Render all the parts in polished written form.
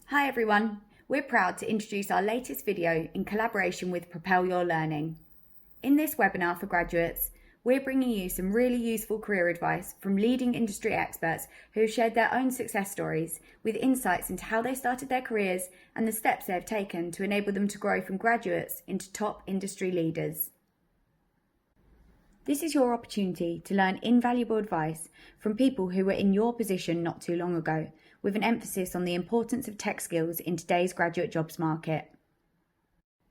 Hi everyone, we're proud to introduce our latest video in collaboration with Propel Your Learning. In this webinar for graduates, we're bringing you some really useful career advice from leading industry experts who have shared their own success stories with insights into how they started their careers and the steps they have taken to enable them to grow from graduates into top industry leaders. This is your opportunity to learn invaluable advice from people who were in your position not too long ago, with an emphasis on the importance of tech skills in today's graduate jobs market.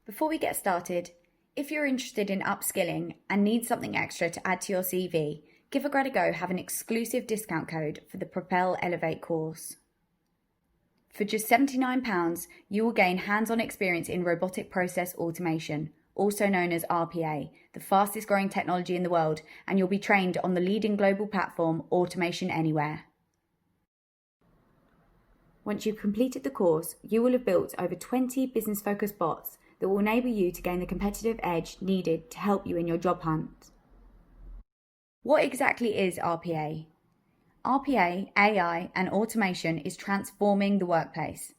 Before we get started, if you're interested in upskilling and need something extra to add to your CV, Give a Grad a Go have an exclusive discount code for the Propel Elevate course. For just £79, you will gain hands-on experience in robotic process automation, also known as RPA, the fastest growing technology in the world, and you'll be trained on the leading global platform Automation Anywhere. Once you've completed the course, you will have built over 20 business-focused bots that will enable you to gain the competitive edge needed to help you in your job hunt. What exactly is RPA? RPA, AI, and automation is transforming the workplace.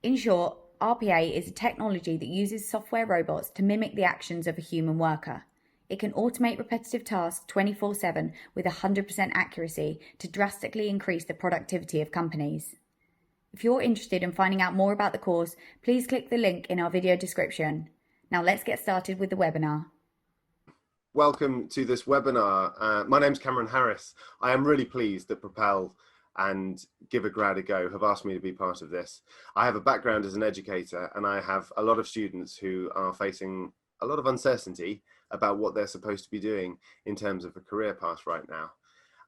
In short, RPA is a technology that uses software robots to mimic the actions of a human worker. It can automate repetitive tasks 24/7 with 100% accuracy to drastically increase the productivity of companies. If you're interested in finding out more about the course, please click the link in our video description. Now let's get started with the webinar. Welcome to this webinar. My name's Cameron Harris. I am really pleased that Propel and Give a Grad a Go have asked me to be part of this. I have a background as an educator and I have a lot of students who are facing a lot of uncertainty about what they're supposed to be doing in terms of a career path right now.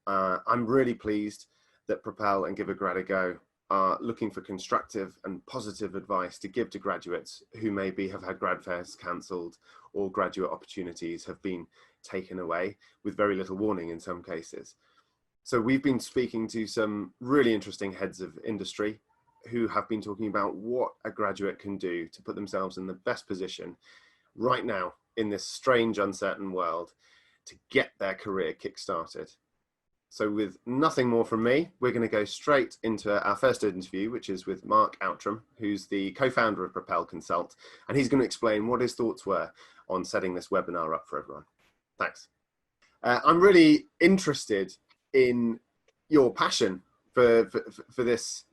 I'm really pleased that Propel and Give a Grad a Go are looking for constructive and positive advice to give to graduates who maybe have had grad fairs cancelled or graduate opportunities have been taken away with very little warning in some cases. So we've been speaking to some really interesting heads of industry who have been talking about what a graduate can do to put themselves in the best position right now in this strange, uncertain world to get their career kick-started. So with nothing more from me, we're going to go straight into our first interview, which is with Mark Outram, who's the co-founder of Propel Consult, and he's going to explain what his thoughts were on setting this webinar up for everyone. Thanks. I'm really interested in your passion for this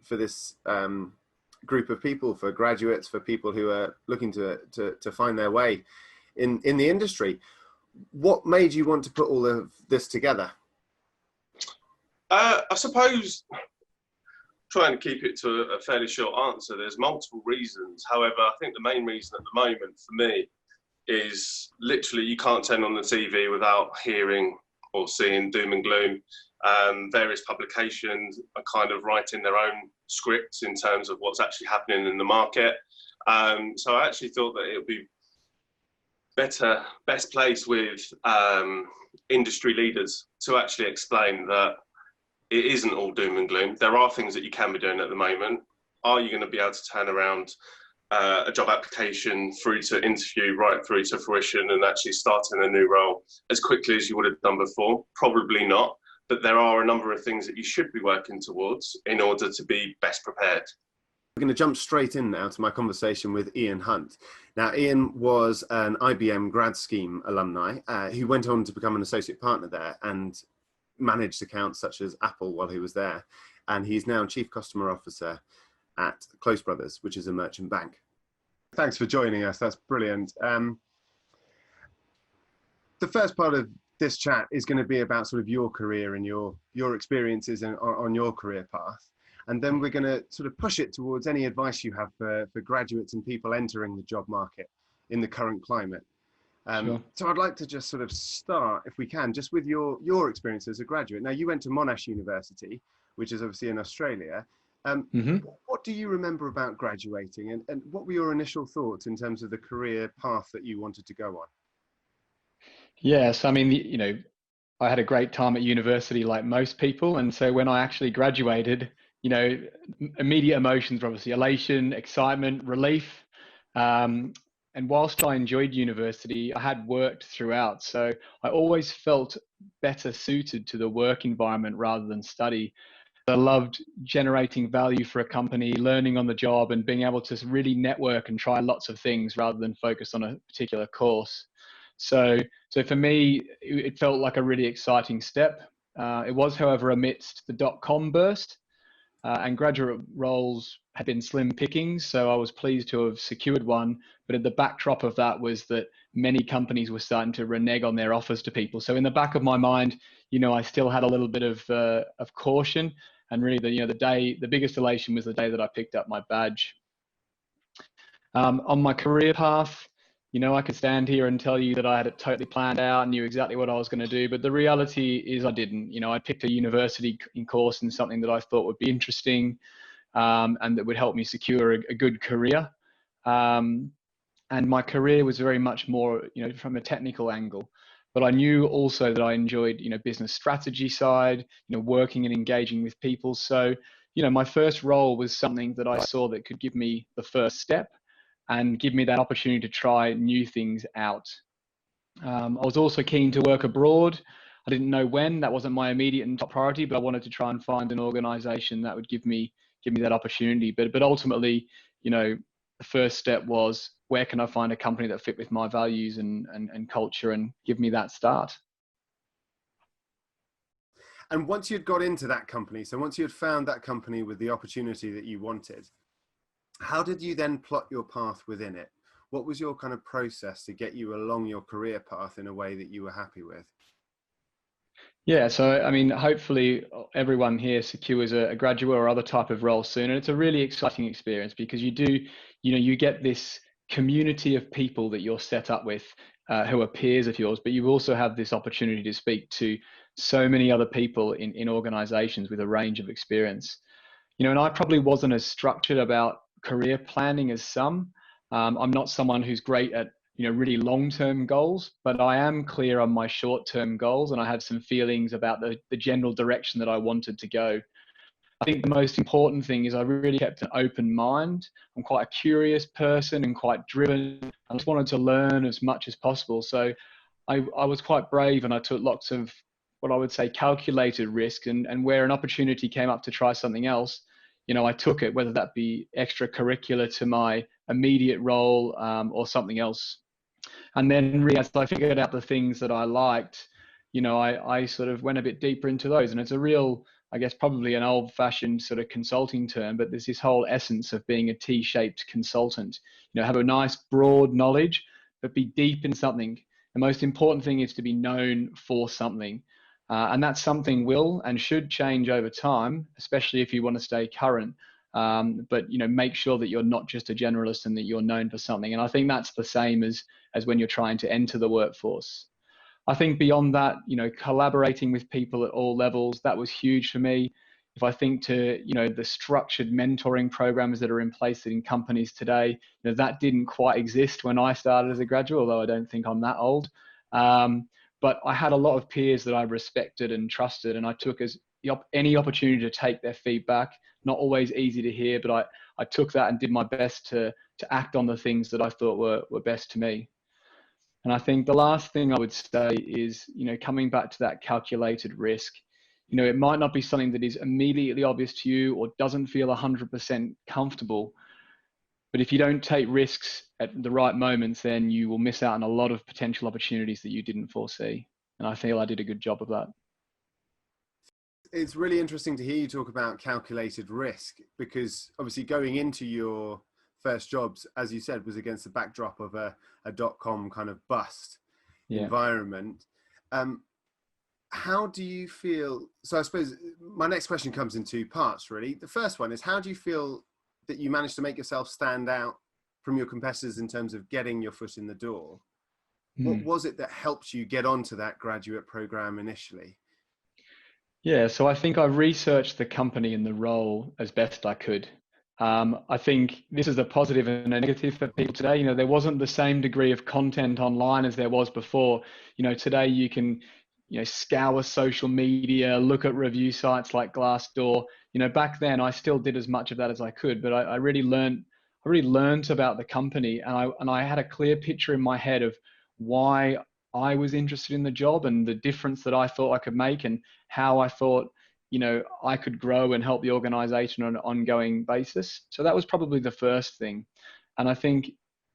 group of people, for graduates, for people who are looking to find their way in the industry. What made you want to put all of this together? I suppose, trying to keep it to a fairly short answer, there's multiple reasons. However, I think the main reason at the moment for me is literally you can't turn on the TV without hearing or seeing doom and gloom. Various publications are kind of writing their own scripts in terms of what's actually happening in the market. So I actually thought that it would be best placed with industry leaders to actually explain that it isn't all doom and gloom. There are things that you can be doing at the moment. Are you going to be able to turn around a job application through to interview, right through to fruition and actually starting a new role as quickly as you would have done before? Probably not, but there are a number of things that you should be working towards in order to be best prepared. We're going to jump straight in now to my conversation with Ian Hunt. Now, Ian was an IBM grad scheme alumni who went on to become an associate partner there and managed accounts such as Apple while he was there, and he's now Chief Customer Officer at Close Brothers, which is a merchant bank. Thanks for joining us. That's brilliant. The first part of this chat is going to be about sort of your career and your experiences on your career path, and then we're going to sort of push it towards any advice you have for graduates and people entering the job market in the current climate. Sure. So I'd like to just sort of start, if we can, just with your experience as a graduate. Now, you went to Monash University, which is obviously in Australia. What do you remember about graduating, and what were your initial thoughts in terms of the career path that you wanted to go on? Yes, I mean, I had a great time at university like most people. And so when I actually graduated, immediate emotions were obviously elation, excitement, relief. And whilst I enjoyed university, I had worked throughout. So I always felt better suited to the work environment rather than study. I loved generating value for a company, learning on the job, and being able to really network and try lots of things rather than focus on a particular course. So for me, it felt like a really exciting step. It was, however, amidst the dot-com burst, and graduate roles had been slim pickings, so I was pleased to have secured one. But at the backdrop of that was that many companies were starting to renege on their offers to people. So in the back of my mind, I still had a little bit of caution. And really, the biggest elation was the day that I picked up my badge. On my career path, I could stand here and tell you that I had it totally planned out and knew exactly what I was going to do, but the reality is I didn't. I picked a university course in something that I thought would be interesting, and that would help me secure a good career. And my career was very much more, from a technical angle. But I knew also that I enjoyed, business strategy side, working and engaging with people. So, my first role was something that I saw that could give me the first step and give me that opportunity to try new things out. I was also keen to work abroad. I didn't know when. That wasn't my immediate and top priority, but I wanted to try and find an organization that would give me that opportunity. But ultimately, the first step was, where can I find a company that fit with my values and culture and give me that start? And once you'd got into that company, so once you had found that company with the opportunity that you wanted, how did you then plot your path within it? What was your kind of process to get you along your career path in a way that you were happy with? Yeah, so I mean, hopefully everyone here secures a graduate or other type of role soon. And it's a really exciting experience because you get this community of people that you're set up with, who are peers of yours, but you also have this opportunity to speak to so many other people in organizations with a range of experience. And I probably wasn't as structured about career planning as some. I'm not someone who's great at really long-term goals, but I am clear on my short-term goals, and I have some feelings about the general direction that I wanted to go. I think the most important thing is I really kept an open mind. I'm quite a curious person and quite driven. I just wanted to learn as much as possible. So I was quite brave, and I took lots of what I would say calculated risks, and where an opportunity came up to try something else, I took it, whether that be extracurricular to my immediate role, or something else. And then really, as I figured out the things that I liked, I sort of went a bit deeper into those. And it's a real, I guess, probably an old-fashioned sort of consulting term, but there's this whole essence of being a T-shaped consultant. Have a nice broad knowledge, but be deep in something. The most important thing is to be known for something. And that something will and should change over time, especially if you want to stay current. But make sure that you're not just a generalist and that you're known for something. And I think that's the same as when you're trying to enter the workforce. I think beyond that, collaborating with people at all levels, that was huge for me. If I think to the structured mentoring programs that are in place in companies today, that didn't quite exist when I started as a graduate, although I don't think I'm that old. But I had a lot of peers that I respected and trusted, and I took any opportunity to take their feedback. Not always easy to hear, but I took that and did my best to act on the things that I thought were best to me. And I think the last thing I would say is, coming back to that calculated risk, it might not be something that is immediately obvious to you or doesn't feel 100% comfortable. But if you don't take risks at the right moments, then you will miss out on a lot of potential opportunities that you didn't foresee. And I feel I did a good job of that. It's really interesting to hear you talk about calculated risk, because obviously going into your first jobs, as you said, was against the backdrop of a dot-com kind of bust environment. How do you feel? So I suppose my next question comes in two parts, really. The first one is, how do you feel that you managed to make yourself stand out from your competitors in terms of getting your foot in the door? What was it that helped you get onto that graduate program initially? Yeah, so I think I researched the company and the role as best I could. I think this is a positive and a negative for people today. There wasn't the same degree of content online as there was before. Today you can, scour social media, look at review sites like Glassdoor. Back then I still did as much of that as I could, but I really learned about the company, and I had a clear picture in my head of why I was interested in the job and the difference that I thought I could make, and how I thought I could grow and help the organization on an ongoing basis. So that was probably the first thing. And I think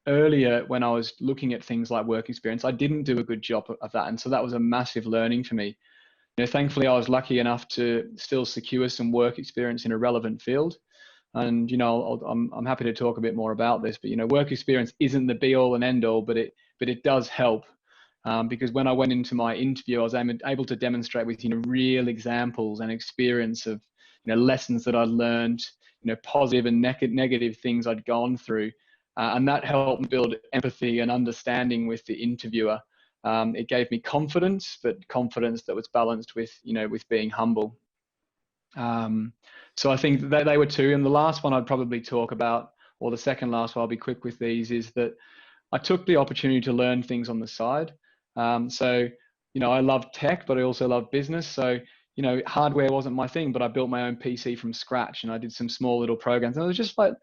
earlier when I was looking at things like work experience, I didn't do a good job of that. And so that was a massive learning for me. Thankfully, I was lucky enough to still secure some work experience in a relevant field. And, I'm happy to talk a bit more about this, but, work experience isn't the be all and end all, but it does help. Because when I went into my interview, I was able to demonstrate with, real examples and experience of, lessons that I'd learned, positive and negative things I'd gone through. And that helped build empathy and understanding with the interviewer. It gave me confidence, but confidence that was balanced with, with being humble. So I think that they were two. And the last one I'd probably talk about, or the second last one, I'll be quick with these, is that I took the opportunity to learn things on the side. So, I love tech, but I also love business. So, hardware wasn't my thing, but I built my own PC from scratch and I did some small little programs. And it was just like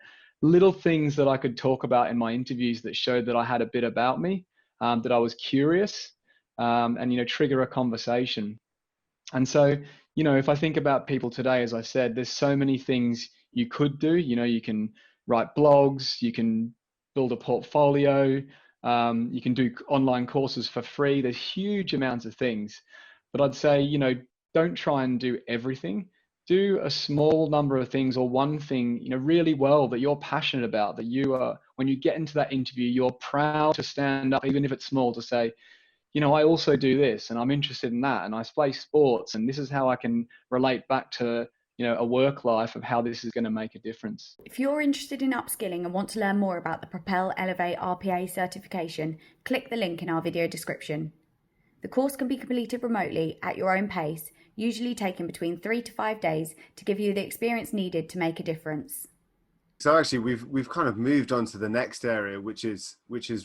little things that I could talk about in my interviews that showed that I had a bit about me, that I was curious, and, trigger a conversation. And so, if I think about people today, as I said, there's so many things you could do. You can write blogs, you can build a portfolio, you can do online courses for free. There's huge amounts of things. But I'd say, don't try and do everything. Do a small number of things or one thing, really well that you're passionate about, that you are, when you get into that interview, you're proud to stand up, even if it's small, to say, I also do this and I'm interested in that and I play sports and this is how I can relate back to, a work life of how this is going to make a difference. If you're interested in upskilling and want to learn more about the Propel Elevate RPA certification, click the link in our video description. The course can be completed remotely at your own pace, usually taking between 3 to 5 days to give you the experience needed to make a difference. So actually we've kind of moved on to the next area, which is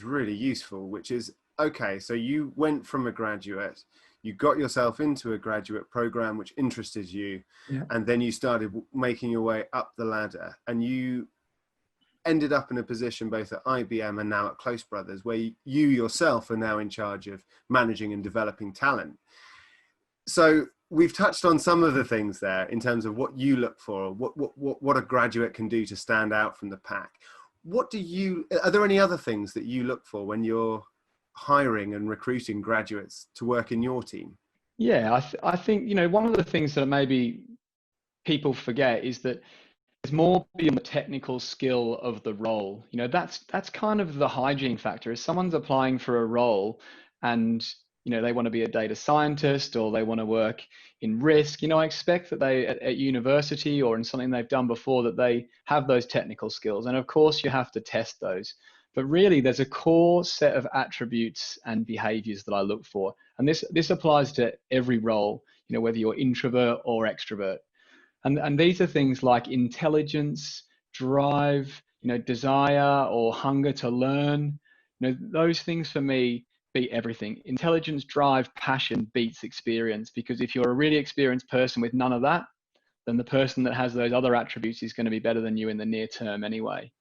really useful, which is, okay, so you went from a graduate, you got yourself into a graduate program which interested you, yeah. And then you started making your way up the ladder and you ended up in a position both at IBM and now at Close Brothers, where you yourself are now in charge of managing and developing talent. So we've touched on some of the things there in terms of what you look for, what a graduate can do to stand out from the pack. Are there any other things that you look for when you're hiring and recruiting graduates to work in your team? Yeah, I think, one of the things that maybe people forget is that there's more beyond the technical skill of the role. That's kind of the hygiene factor. If someone's applying for a role and, they want to be a data scientist or they want to work in risk, I expect that they at university or in something they've done before that they have those technical skills. And of course you have to test those. But really there's a core set of attributes and behaviors that I look for. And this applies to every role, whether you're introvert or extrovert. And these are things like intelligence, drive, desire or hunger to learn. Those things for me beat everything. Intelligence, drive, passion beats experience, because if you're a really experienced person with none of that, then the person that has those other attributes is going to be better than you in the near term anyway.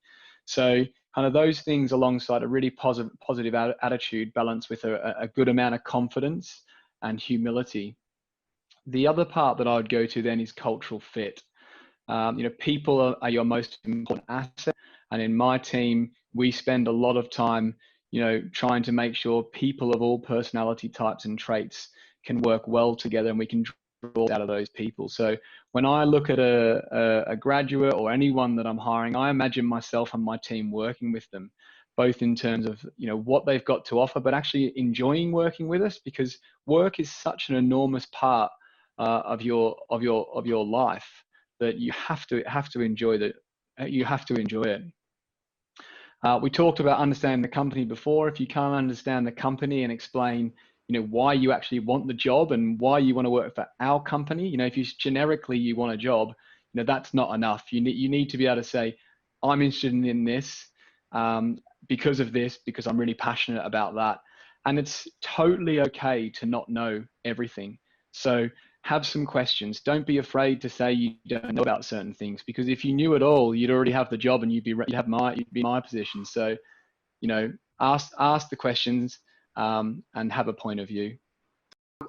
So kind of those things alongside a really positive attitude balanced with a good amount of confidence and humility. The other part that I would go to then is cultural fit. People are your most important asset. And in my team, we spend a lot of time, trying to make sure people of all personality types and traits can work well together and we can draw out of those people. So when I look at a graduate or anyone that I'm hiring, I imagine myself and my team working with them, both in terms of, what they've got to offer, but actually enjoying working with us, because work is such an enormous part of your life that you have to enjoy that. You have to enjoy it. We talked about understanding the company before. If you can't understand the company and explain, why you actually want the job and why you want to work for our company, if you generically you want a job, that's not enough. You need to be able to say, I'm interested in this because of this, because I'm really passionate about that. And it's totally okay to not know everything. So have some questions. Don't be afraid to say you don't know about certain things, because if you knew it all, you'd already have the job and you'd be in my position. So, ask the questions and have a point of view.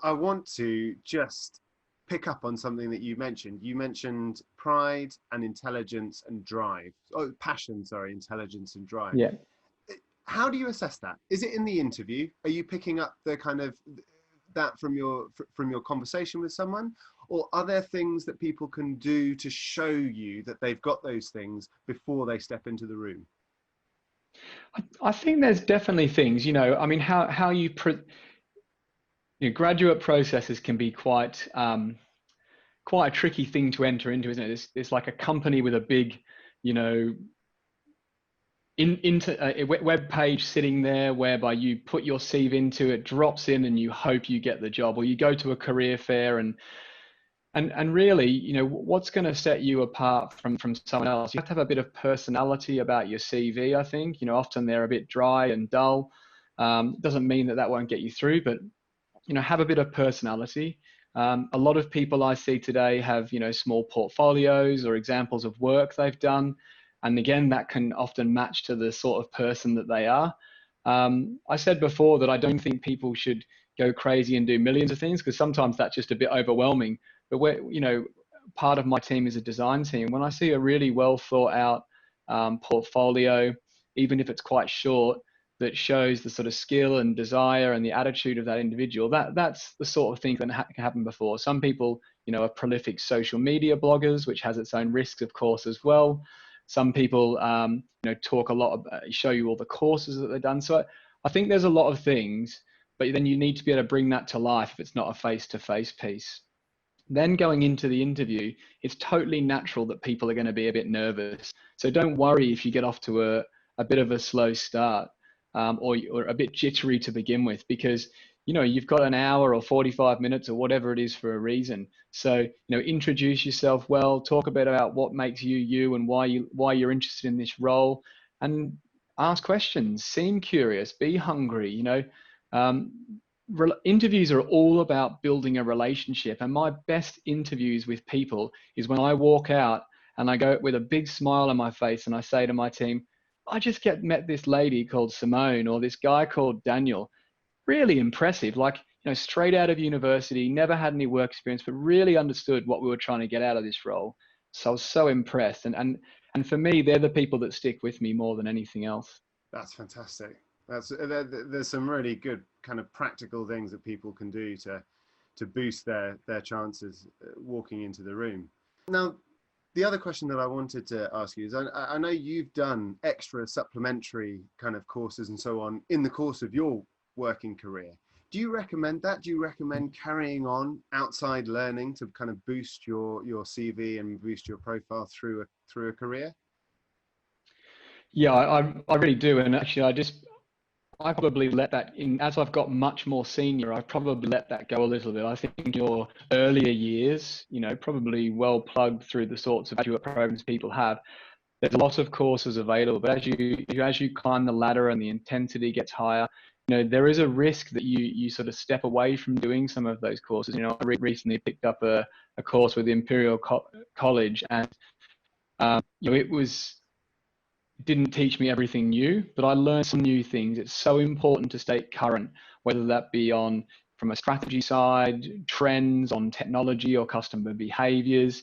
I want to just pick up on something that you mentioned. You mentioned pride and intelligence and drive. Oh, passion, sorry, intelligence and drive. Yeah. How do you assess that? Is it in the interview? Are you picking up the kind of that from your conversation with someone, or are there things that people can do to show you that they've got those things before they step into the room? I think there's definitely things, I mean, how graduate processes can be quite a tricky thing to enter into, isn't it? It's like a company with a big, into a web page sitting there whereby you put your CV into it, drops in, and you hope you get the job, or you go to a career fair and really, what's going to set you apart from someone else? You have to have a bit of personality about your CV, I think. Often they're a bit dry and dull. Doesn't mean that won't get you through, but, have a bit of personality. A lot of people I see today have, small portfolios or examples of work they've done. And again, that can often match to the sort of person that they are. I said before that I don't think people should go crazy and do millions of things, because sometimes that's just a bit overwhelming. But part of my team is a design team. When I see a really well thought out portfolio, even if it's quite short, that shows the sort of skill and desire and the attitude of that individual, that's the sort of thing that can happen before. Some people, are prolific social media bloggers, which has its own risks, of course, as well. Some people, talk a lot about, show you all the courses that they've done. So I think there's a lot of things, but then you need to be able to bring that to life if it's not a face-to-face piece. Then going into the interview, it's totally natural that people are going to be a bit nervous. So don't worry if you get off to a bit of a slow start, or a bit jittery to begin with, because you've got an hour or 45 minutes or whatever it is for a reason. So introduce yourself well, talk a bit about what makes you you and why you're interested in this role, and ask questions. Seem curious, be hungry. Interviews are all about building a relationship, and my best interviews with people is when I walk out and I go with a big smile on my face and I say to my team, I just met this lady called Simone, or this guy called Daniel. Really impressive, like, straight out of university, never had any work experience, but really understood what we were trying to get out of this role. So I was so impressed. And for me, they're the people that stick with me more than anything else. That's fantastic. There's some really good kind of practical things that people can do to boost their chances walking into the room. Now, the other question that I wanted to ask you is, I know you've done extra supplementary kind of courses and so on in the course of your working career. Do you recommend that? Do you recommend carrying on outside learning to kind of boost your CV and boost your profile through a career? Yeah, I really do. And actually, I probably let that in as I've got much more senior. I probably let that go a little bit. I think your earlier years, probably well plugged through the sorts of graduate programs people have. There's a lot of courses available, but as you climb the ladder and the intensity gets higher, there is a risk that you sort of step away from doing some of those courses. I recently picked up a course with Imperial College, and it didn't teach me everything new, but I learned some new things. It's so important to stay current, whether that be from a strategy side, trends on technology or customer behaviors.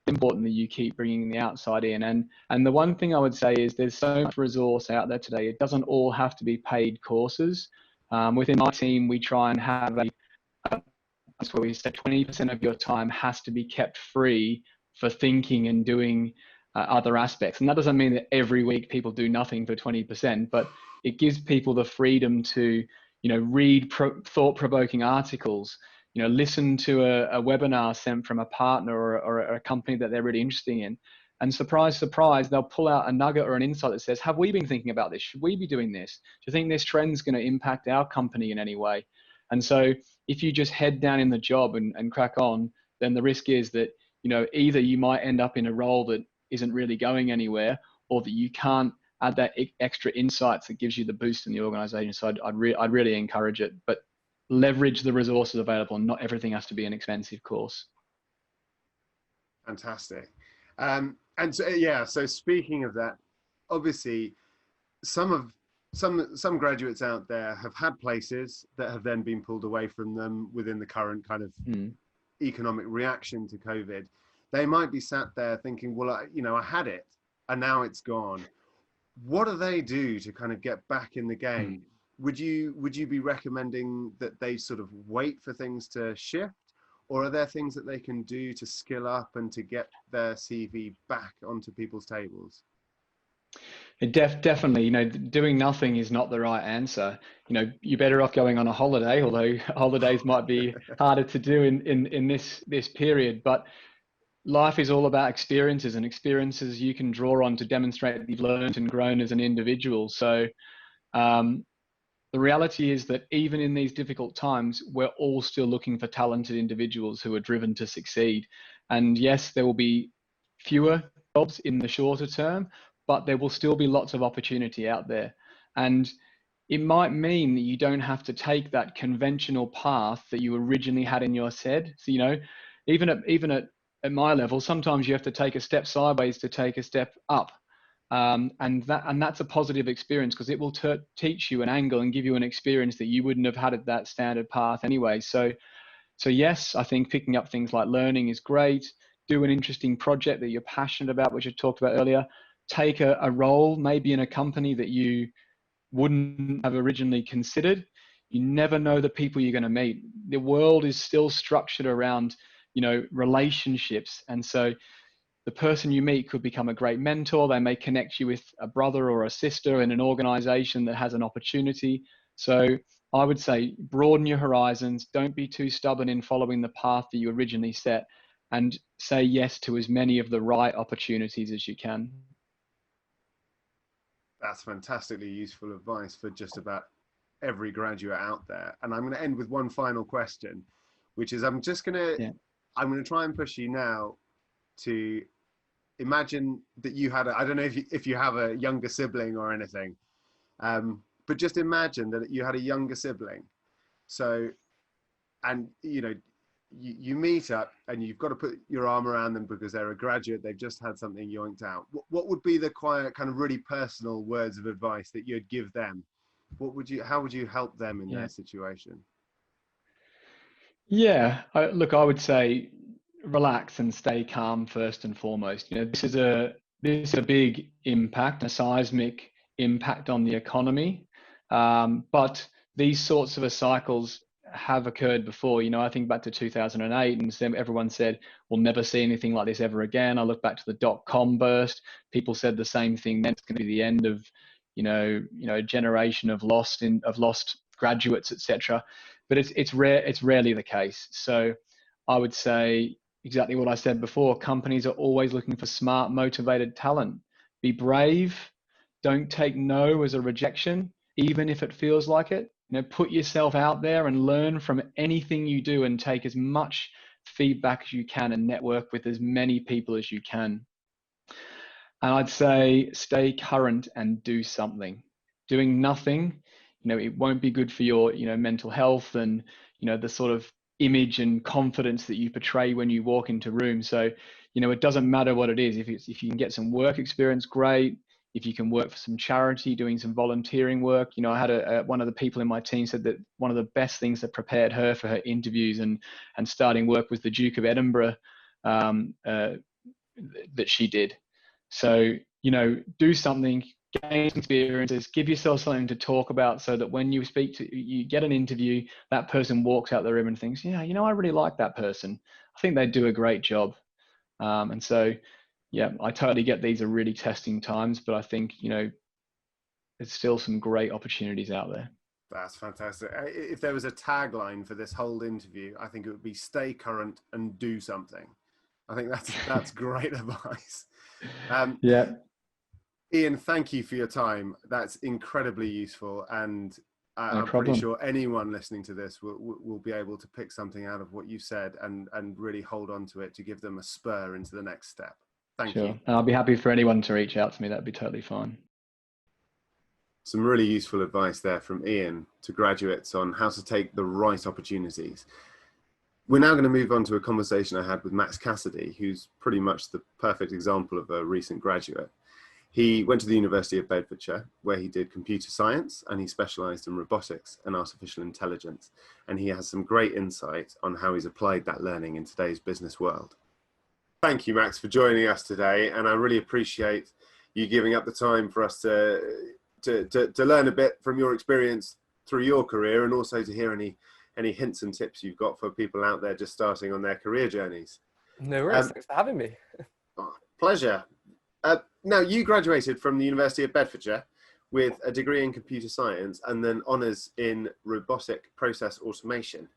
It's important that you keep bringing the outside in. And the one thing I would say is there's so much resource out there today. It doesn't all have to be paid courses. Within my team, we try and have that's where we say 20% of your time has to be kept free for thinking and doing other aspects. And that doesn't mean that every week people do nothing for 20%, but it gives people the freedom to, read thought-provoking articles, listen to a webinar sent from a partner or a company that they're really interested in. And surprise, surprise, they'll pull out a nugget or an insight that says, have we been thinking about this? Should we be doing this? Do you think this trend's going to impact our company in any way? And so if you just head down in the job and crack on, then the risk is that, either you might end up in a role that isn't really going anywhere, or that you can't add that extra insights that gives you the boost in the organization. So I'd really encourage it, but leverage the resources available. Not everything has to be an expensive course. Fantastic. And so speaking of that, obviously some graduates out there have had places that have then been pulled away from them within the current kind of economic reaction to COVID, they might be sat there thinking, well, I had it and now it's gone. What do they do to kind of get back in the game? Would you be recommending that they sort of wait for things to shift, or are there things that they can do to skill up and to get their CV back onto people's tables? Definitely, doing nothing is not the right answer. You're better off going on a holiday, although holidays might be harder to do in this period. But life is all about experiences, and experiences you can draw on to demonstrate that you've learned and grown as an individual. So the reality is that even in these difficult times, we're all still looking for talented individuals who are driven to succeed. And yes, there will be fewer jobs in the shorter term, but there will still be lots of opportunity out there. And it might mean that you don't have to take that conventional path that you originally had in your head. So, even at my level, sometimes you have to take a step sideways to take a step up. And that's a positive experience, because it will teach you an angle and give you an experience that you wouldn't have had at that standard path anyway. So yes, I think picking up things like learning is great. Do an interesting project that you're passionate about, which I talked about earlier. Take a role maybe in a company that you wouldn't have originally considered. You never know the people you're going to meet. The world is still structured around, relationships. And so the person you meet could become a great mentor. They may connect you with a brother or a sister in an organization that has an opportunity. So I would say broaden your horizons. Don't be too stubborn in following the path that you originally set, and say yes to as many of the right opportunities as you can. That's fantastically useful advice for just about every graduate out there. And I'm going to end with one final question, which is I'm going to try and push you now to imagine that you had I don't know if you have a younger sibling or anything, but just imagine that you had a younger sibling. So, and you meet up and you've got to put your arm around them because they're a graduate, they've just had something yoinked out. What would be the quiet, kind of really personal words of advice that you'd give them? How would you help them in their situation? I would say relax and stay calm first and foremost. This is a big impact, a seismic impact on the economy. But these sorts of cycles have occurred before. I think back to 2008, and everyone said we'll never see anything like this ever again. I look back to the .com burst. People said the same thing then. It's going to be the end of a generation of lost graduates, etc. But it's rarely the case. So I would say exactly what I said before. Companies are always looking for smart, motivated talent. Be brave. Don't take no as a rejection, even if it feels like it. Put yourself out there and learn from anything you do, and take as much feedback as you can and network with as many people as you can. And I'd say stay current and do something. Doing nothing, it won't be good for your, mental health and, the sort of image and confidence that you portray when you walk into rooms. So, it doesn't matter what it is. If you can get some work experience, great. If you can work for some charity, doing some volunteering work. I had one of the people in my team said that one of the best things that prepared her for her interviews and starting work was the Duke of Edinburgh that she did. So, do something, gain experiences, give yourself something to talk about, so that when you get an interview, that person walks out the room and thinks, I really like that person. I think they do a great job. And so, I totally get these are really testing times, but I think, there's still some great opportunities out there. That's fantastic. If there was a tagline for this whole interview, I think it would be stay current and do something. I think that's great advice. Ian, thank you for your time. That's incredibly useful. And I'm pretty sure anyone listening to this will be able to pick something out of what you said and really hold on to it to give them a spur into the next step. Thank you. And I'll be happy for anyone to reach out to me. That'd be totally fine. Some really useful advice there from Ian to graduates on how to take the right opportunities. We're now going to move on to a conversation I had with Max Cassidy, who's pretty much the perfect example of a recent graduate. He went to the University of Bedfordshire, where he did computer science, and he specialised in robotics and artificial intelligence. And he has some great insight on how he's applied that learning in today's business world. Thank you, Max, for joining us today, and I really appreciate you giving up the time for us to learn a bit from your experience through your career, and also to hear any hints and tips you've got for people out there just starting on their career journeys. No worries. Thanks for having me. Pleasure. Now, you graduated from the University of Bedfordshire with a degree in computer science and then honours in robotic process automation.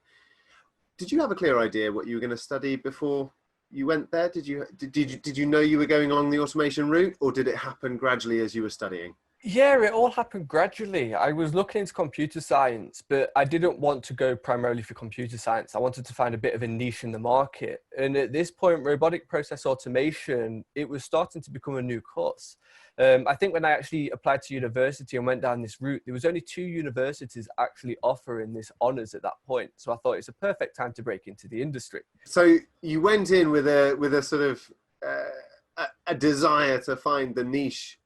Did you have a clear idea what you were going to study before you went there? Did you know you were going along the automation route, or did it happen gradually as you were studying? Yeah, it all happened gradually. I was looking into computer science, but I didn't want to go primarily for computer science. I wanted to find a bit of a niche in the market. And at this point, robotic process automation, it was starting to become a new course. I think when I actually applied to university and went down this route, there was only 2 universities actually offering this honours at that point. So I thought it's a perfect time to break into the industry. So you went in with a sort of a desire to find the niche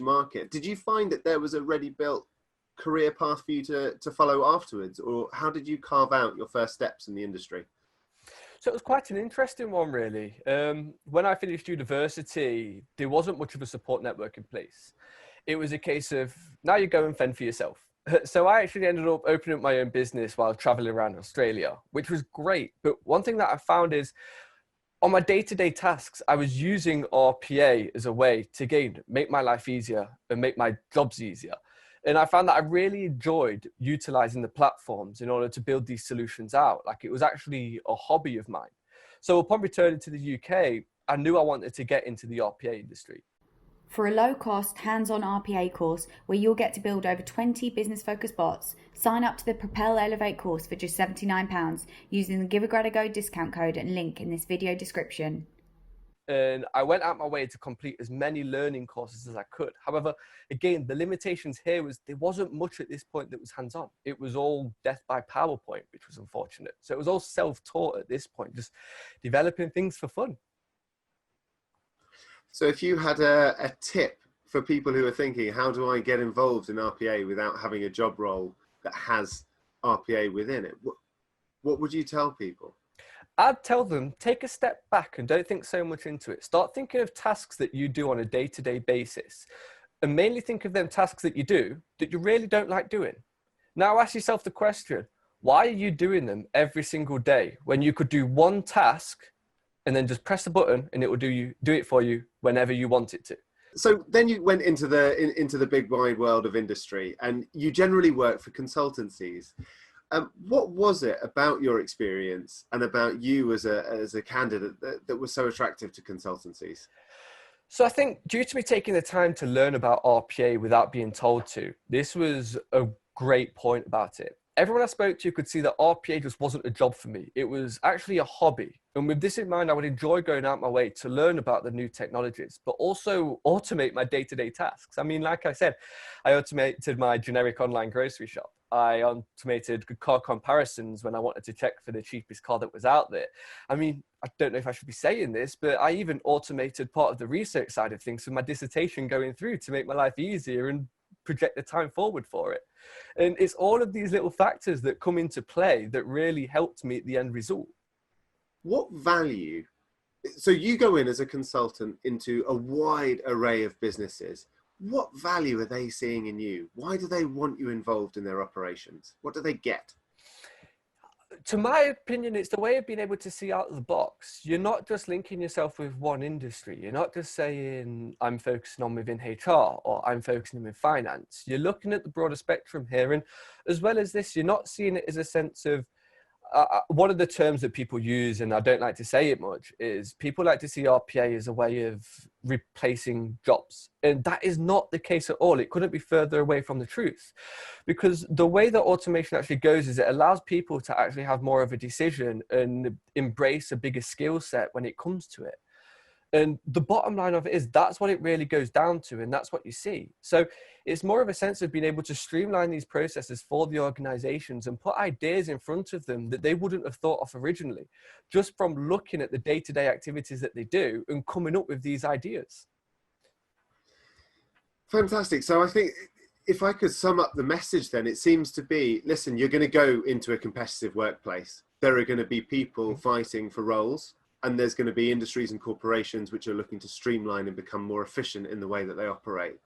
market. Did you find that there was a ready built career path for you to follow afterwards, or how did you carve out your first steps in the industry? So it was quite an interesting one, really. When I finished university, there wasn't much of a support network in place. It was a case of, now you go and fend for yourself. So I actually ended up opening up my own business while traveling around Australia, which was great. But one thing that I found is, on my day-to-day tasks, I was using RPA as a way to make my life easier and make my jobs easier. And I found that I really enjoyed utilizing the platforms in order to build these solutions out. Like, it was actually a hobby of mine. So upon returning to the UK, I knew I wanted to get into the RPA industry. For a low-cost, hands-on RPA course where you'll get to build over 20 business-focused bots, sign up to the Propel Elevate course for just £79 using the Give a Grad a Go discount code and link in this video description. And I went out my way to complete as many learning courses as I could. However, again, the limitations here was there wasn't much at this point that was hands-on. It was all death by PowerPoint, which was unfortunate. So it was all self-taught at this point, just developing things for fun. So if you had a tip for people who are thinking, how do I get involved in RPA without having a job role that has RPA within it, what would you tell people? I'd tell them, take a step back and don't think so much into it. Start thinking of tasks that you do on a day-to-day basis, and mainly think of them tasks that you do that you really don't like doing. Now ask yourself the question, why are you doing them every single day when you could do one task and then just press the button and it will do it for you whenever you want it to? So then you went into the big wide world of industry, and you generally work for consultancies. What was it about your experience and about you as a candidate that was so attractive to consultancies? So I think due to me taking the time to learn about RPA without being told to, this was a great point about it. Everyone I spoke to could see that RPA just wasn't a job for me. It was actually a hobby. And with this in mind, I would enjoy going out my way to learn about the new technologies, but also automate my day-to-day tasks. I mean, like I said, I automated my generic online grocery shop. I automated car comparisons when I wanted to check for the cheapest car that was out there. I mean, I don't know if I should be saying this, but I even automated part of the research side of things for my dissertation going through to make my life easier and project the time forward for it. And it's all of these little factors that come into play that really helped me at the end result. What value? So you go in as a consultant into a wide array of businesses. What value are they seeing in you? Why do they want you involved in their operations? What do they get? To my opinion, it's the way of being able to see out of the box. You're not just linking yourself with one industry. You're not just saying, I'm focusing on within HR or I'm focusing in finance. You're looking at the broader spectrum here. And as well as this, you're not seeing it as a sense of, one of the terms that people use, and I don't like to say it much, is people like to see RPA as a way of replacing jobs. And that is not the case at all. It couldn't be further away from the truth. Because the way that automation actually goes is it allows people to actually have more of a decision and embrace a bigger skill set when it comes to it. And the bottom line of it is that's what it really goes down to, and that's what you see. So it's more of a sense of being able to streamline these processes for the organizations and put ideas in front of them that they wouldn't have thought of originally, just from looking at the day-to-day activities that they do and coming up with these ideas. Fantastic. So I think if I could sum up the message, then it seems to be, listen, you're going to go into a competitive workplace. There are going to be people fighting for roles, and there's going to be industries and corporations which are looking to streamline and become more efficient in the way that they operate.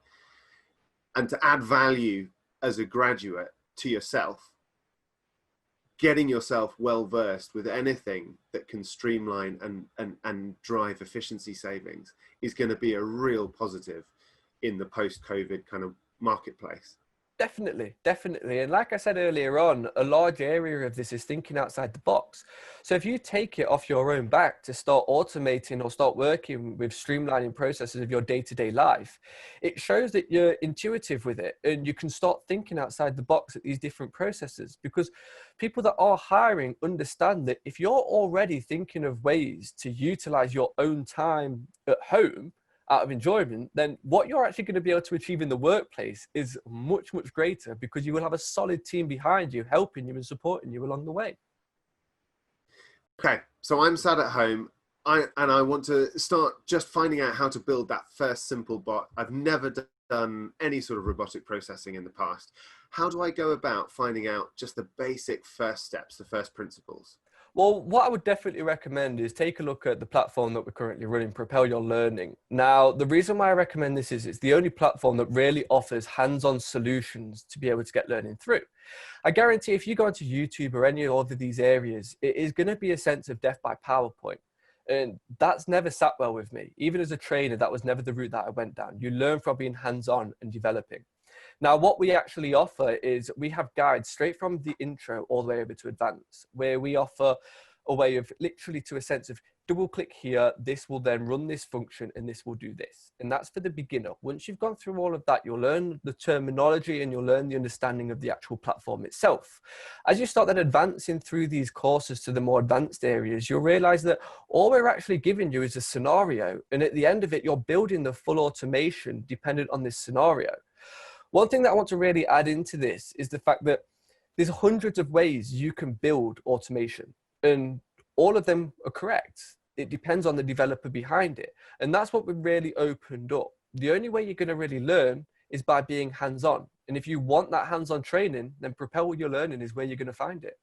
And to add value as a graduate to yourself, getting yourself well versed with anything that can streamline and drive efficiency savings is going to be a real positive in the post-COVID kind of marketplace. Definitely, definitely. And like I said earlier on, a large area of this is thinking outside the box. So if you take it off your own back to start automating or start working with streamlining processes of your day-to-day life, it shows that you're intuitive with it and you can start thinking outside the box at these different processes, because people that are hiring understand that if you're already thinking of ways to utilize your own time at home out of enjoyment, then what you're actually going to be able to achieve in the workplace is much, much greater, because you will have a solid team behind you, helping you and supporting you along the way. Okay, so I'm sat at home and I want to start just finding out how to build that first simple bot. I've never done any sort of robotic processing in the past. How do I go about finding out just the basic first steps, the first principles? Well, what I would definitely recommend is take a look at the platform that we're currently running, Propel Your Learning. Now, the reason why I recommend this is it's the only platform that really offers hands-on solutions to be able to get learning through. I guarantee if you go onto YouTube or any other of these areas, it is going to be a sense of death by PowerPoint. And that's never sat well with me. Even as a trainer, that was never the route that I went down. You learn from being hands-on and developing. Now, what we actually offer is we have guides straight from the intro all the way over to advanced, where we offer a way of literally, to a sense of, double click here, this will then run this function and this will do this. And that's for the beginner. Once you've gone through all of that, you'll learn the terminology and you'll learn the understanding of the actual platform itself. As you start then advancing through these courses to the more advanced areas, you'll realize that all we're actually giving you is a scenario. And at the end of it, you're building the full automation dependent on this scenario. One thing that I want to really add into this is the fact that there's hundreds of ways you can build automation, and all of them are correct. It depends on the developer behind it. And that's what we've really opened up. The only way you're going to really learn is by being hands-on. And if you want that hands-on training, then Propel Your Learning is where you're going to find it.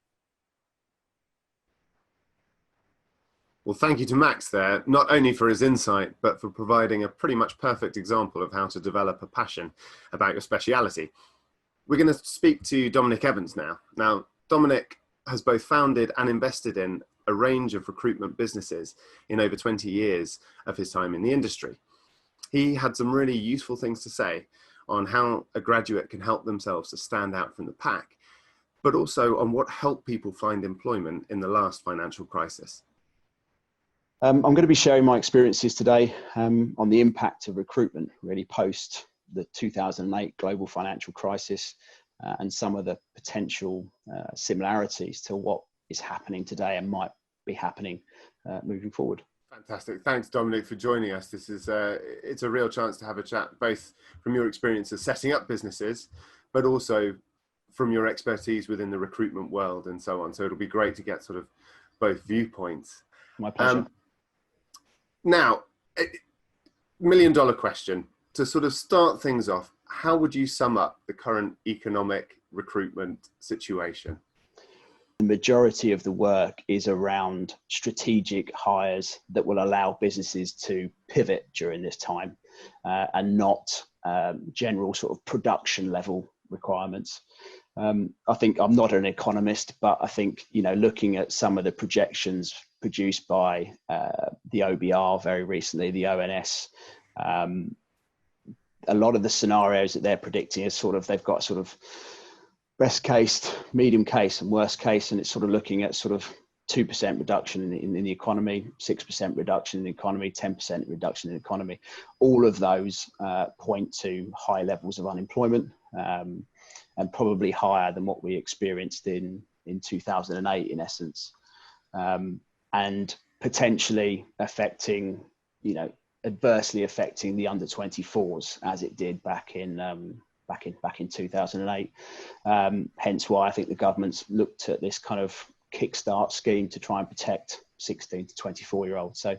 Well, thank you to Max there, not only for his insight, but for providing a pretty much perfect example of how to develop a passion about your speciality. We're going to speak to Dominic Evans now. Now, Dominic has both founded and invested in a range of recruitment businesses in over 20 years of his time in the industry. He had some really useful things to say on how a graduate can help themselves to stand out from the pack, but also on what helped people find employment in the last financial crisis. I'm going to be sharing my experiences today on the impact of recruitment, really post the 2008 global financial crisis, and some of the potential similarities to what is happening today and might be happening moving forward. Fantastic. Thanks, Dominic, for joining us. This is it's a real chance to have a chat, both from your experiences setting up businesses, but also from your expertise within the recruitment world and so on. So it'll be great to get sort of both viewpoints. My pleasure. Now, $1 million question. To sort of start things off, how would you sum up the current economic recruitment situation? The majority of the work is around strategic hires that will allow businesses to pivot during this time, and not general sort of production level requirements. I think I'm not an economist, but I think, you know, looking at some of the projections produced by the OBR very recently, the ONS, a lot of the scenarios that they're predicting is sort of, they've got sort of best case, medium case and worst case, and it's sort of looking at sort of 2% reduction in the economy, 6% reduction in the economy, 10% reduction in the economy. All of those point to high levels of unemployment, and probably higher than what we experienced in 2008 in essence, and potentially affecting, you know, adversely affecting the under 24s as it did back in 2008. Hence why I think the government's looked at this kind of kickstart scheme to try and protect 16 to 24-year-olds. So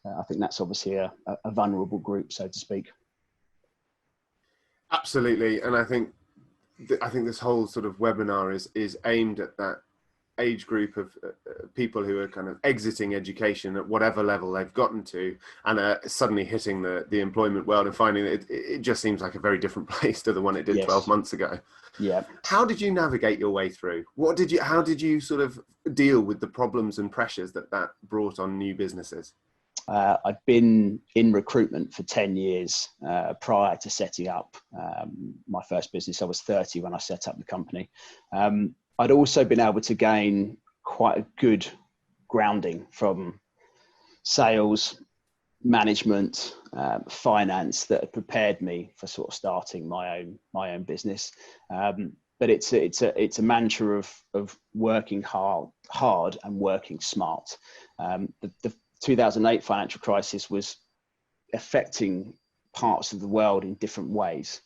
I think that's obviously a vulnerable group, so to speak. Absolutely, and I think this whole sort of webinar is aimed at that age group of people who are kind of exiting education at whatever level they've gotten to, and are suddenly hitting the employment world and finding that it just seems like a very different place to the one it did 12 months ago. Yeah. How did you navigate your way through? How did you sort of deal with the problems and pressures that brought on new businesses? I'd been in recruitment for 10 years prior to setting up my first business. I was 30 when I set up the company. I'd also been able to gain quite a good grounding from sales, management, finance that had prepared me for sort of starting my own business. But it's a mantra of working hard and working smart. The 2008 financial crisis was affecting parts of the world in different ways.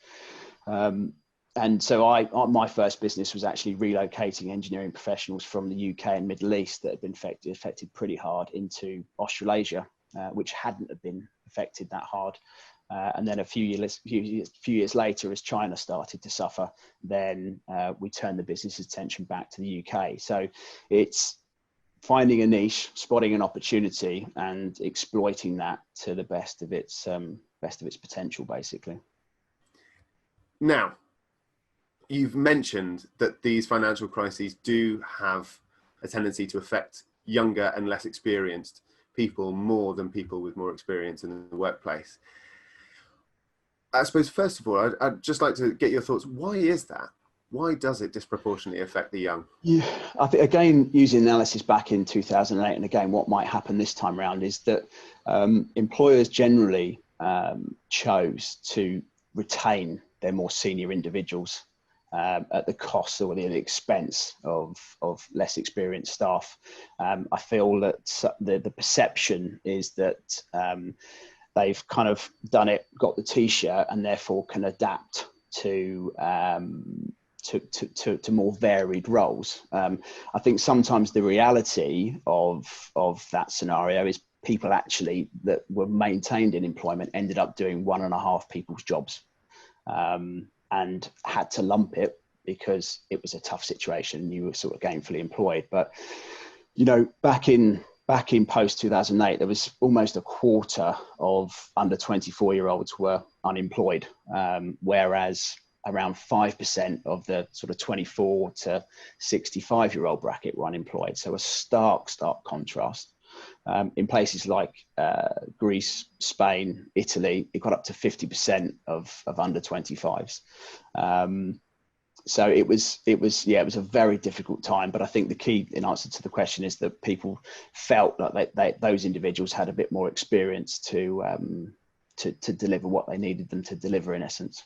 And so my first business was actually relocating engineering professionals from the UK and Middle East that had been affected pretty hard into Australasia, which hadn't been affected that hard. And then a few years later, as China started to suffer, then we turned the business's attention back to the UK. So it's finding a niche, spotting an opportunity, and exploiting that to the best of its potential, basically. Now, you've mentioned that these financial crises do have a tendency to affect younger and less experienced people more than people with more experience in the workplace. I suppose, first of all, I'd just like to get your thoughts. Why is that? Why does it disproportionately affect the young? Yeah, I think, again, using analysis back in 2008, and again, what might happen this time around is that employers generally chose to retain their more senior individuals at the cost or the expense of less experienced staff. I feel that the perception is that they've kind of done it, got the t-shirt, and therefore can adapt to more varied roles. I think sometimes the reality of that scenario is people actually that were maintained in employment ended up doing 1.5 people's jobs, and had to lump it because it was a tough situation. You were sort of gainfully employed. But, you know, back in post 2008, there was almost a quarter of under 24-year-olds were unemployed, whereas around 5% of the sort of 24 to 65-year-old bracket were unemployed. So a stark contrast. In places like Greece, Spain, Italy, it got up to 50% of under 25s. So it was a very difficult time. But I think the key, in answer to the question, is that people felt like those individuals had a bit more experience to deliver what they needed them to deliver, in essence.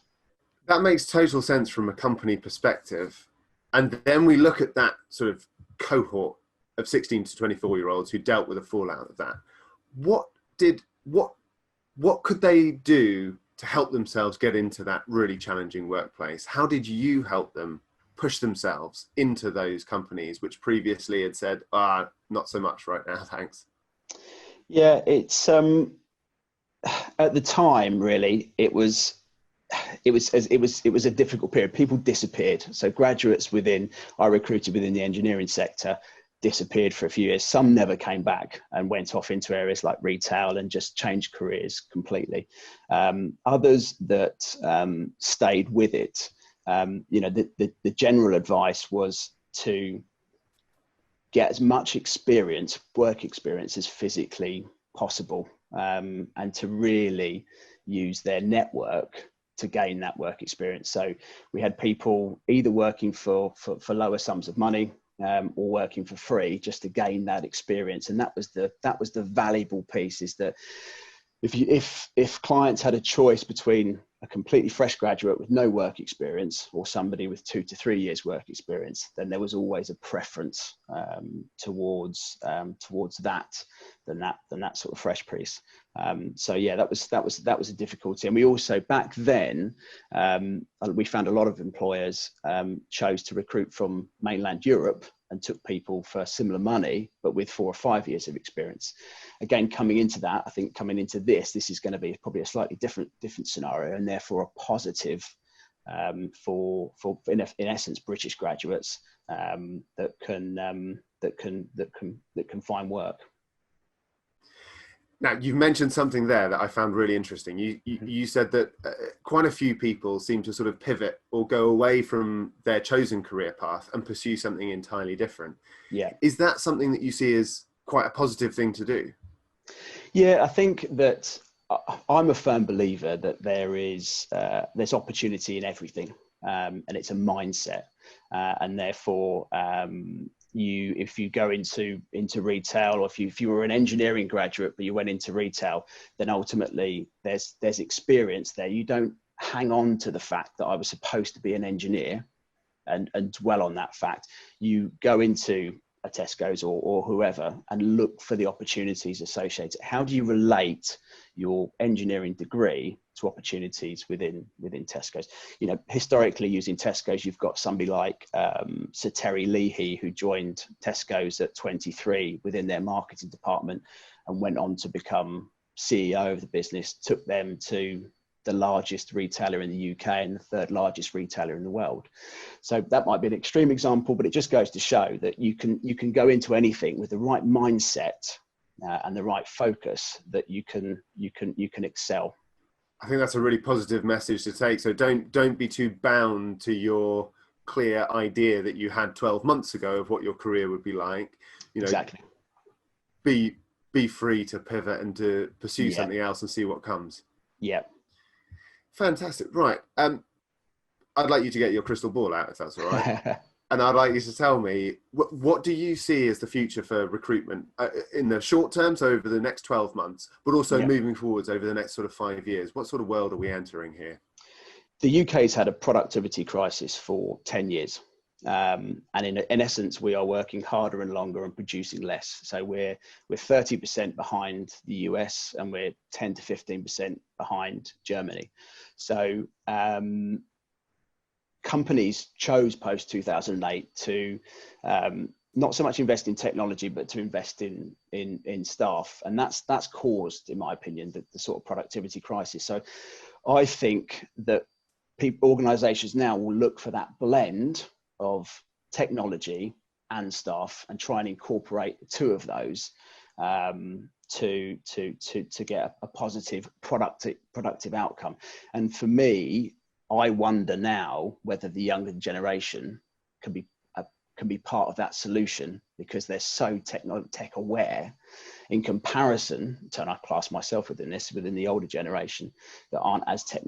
That makes total sense from a company perspective. And then we look at that sort of cohort of 16 to 24-year-olds who dealt with the fallout of that. What could they do to help themselves get into that really challenging workplace? How did you help them push themselves into those companies which previously had said, not so much right now, thanks? Yeah, it's at the time, really, it was a difficult period. People disappeared. So graduates I recruited within the engineering sector disappeared for a few years. Some never came back and went off into areas like retail and just changed careers completely. Others that stayed with it, the general advice was to get as much work experience as physically possible, and to really use their network to gain that work experience. So we had people either working for lower sums of money, or working for free just to gain that experience. And that was the valuable piece, is that if clients had a choice between a completely fresh graduate with no work experience or somebody with 2 to 3 years work experience, then there was always a preference towards that than that sort of fresh piece. So yeah, that was a difficulty. And we also, back then, we found a lot of employers chose to recruit from mainland Europe and took people for similar money, but with 4 or 5 years of experience. Again, coming into this is going to be probably a slightly different scenario, and therefore a positive for in essence British graduates that can find work. Now, you've mentioned something there that I found really interesting. You said that quite a few people seem to sort of pivot or go away from their chosen career path and pursue something entirely different. Yeah. Is that something that you see as quite a positive thing to do? Yeah, I think that I'm a firm believer that there's opportunity in everything, and it's a mindset, and therefore if you go into retail, or if you were an engineering graduate but you went into retail, then ultimately there's experience there. You don't hang on to the fact that I was supposed to be an engineer and dwell on that fact. You go into a Tesco's or whoever and look for the opportunities associated. How do you relate your engineering degree to opportunities within Tesco's? You know, historically using Tesco's, you've got somebody like Sir Terry Leahy, who joined Tesco's at 23 within their marketing department and went on to become CEO of the business, took them to the largest retailer in the UK and the third largest retailer in the world. So that might be an extreme example, but it just goes to show that you can go into anything with the right mindset and the right focus, that you can excel. I think that's a really positive message to take. So don't be too bound to your clear idea that you had 12 months ago of what your career would be like. You know, exactly. Be free to pivot and to pursue something else and see what comes. Yeah. Fantastic. Right. I'd like you to get your crystal ball out, if that's all right. And I'd like you to tell me, what do you see as the future for recruitment in the short term, so over the next 12 months, but also moving forwards over the next sort of 5 years? What sort of world are we entering here? The UK's had a productivity crisis for 10 years. And in essence, we are working harder and longer and producing less. So we're 30% behind the US, and we're 10 to 15% behind Germany. So companies chose post 2008 to not so much invest in technology, but to invest in staff, and that's caused, in my opinion, the sort of productivity crisis. So I think that organisations now will look for that blend of technology and staff and try and incorporate the two of those to get a positive productive outcome. And for me, I wonder now whether the younger generation can be part of that solution, because they're so tech aware in comparison to, and I class myself within the older generation that aren't as tech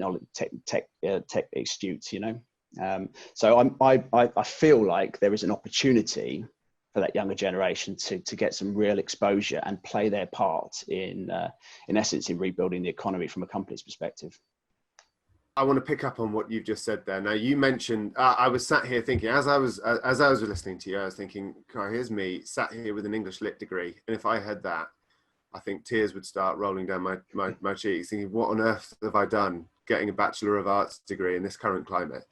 astute, you know. So I feel like there is an opportunity for that younger generation to get some real exposure and play their part in essence in rebuilding the economy from a company's perspective. I want to pick up on what you've just said there. Now, you mentioned, I was sat here thinking, as I was listening to you, I was thinking, God, here's me sat here with an English Lit degree, and if I had that, I think tears would start rolling down my cheeks, thinking, what on earth have I done getting a Bachelor of Arts degree in this current climate?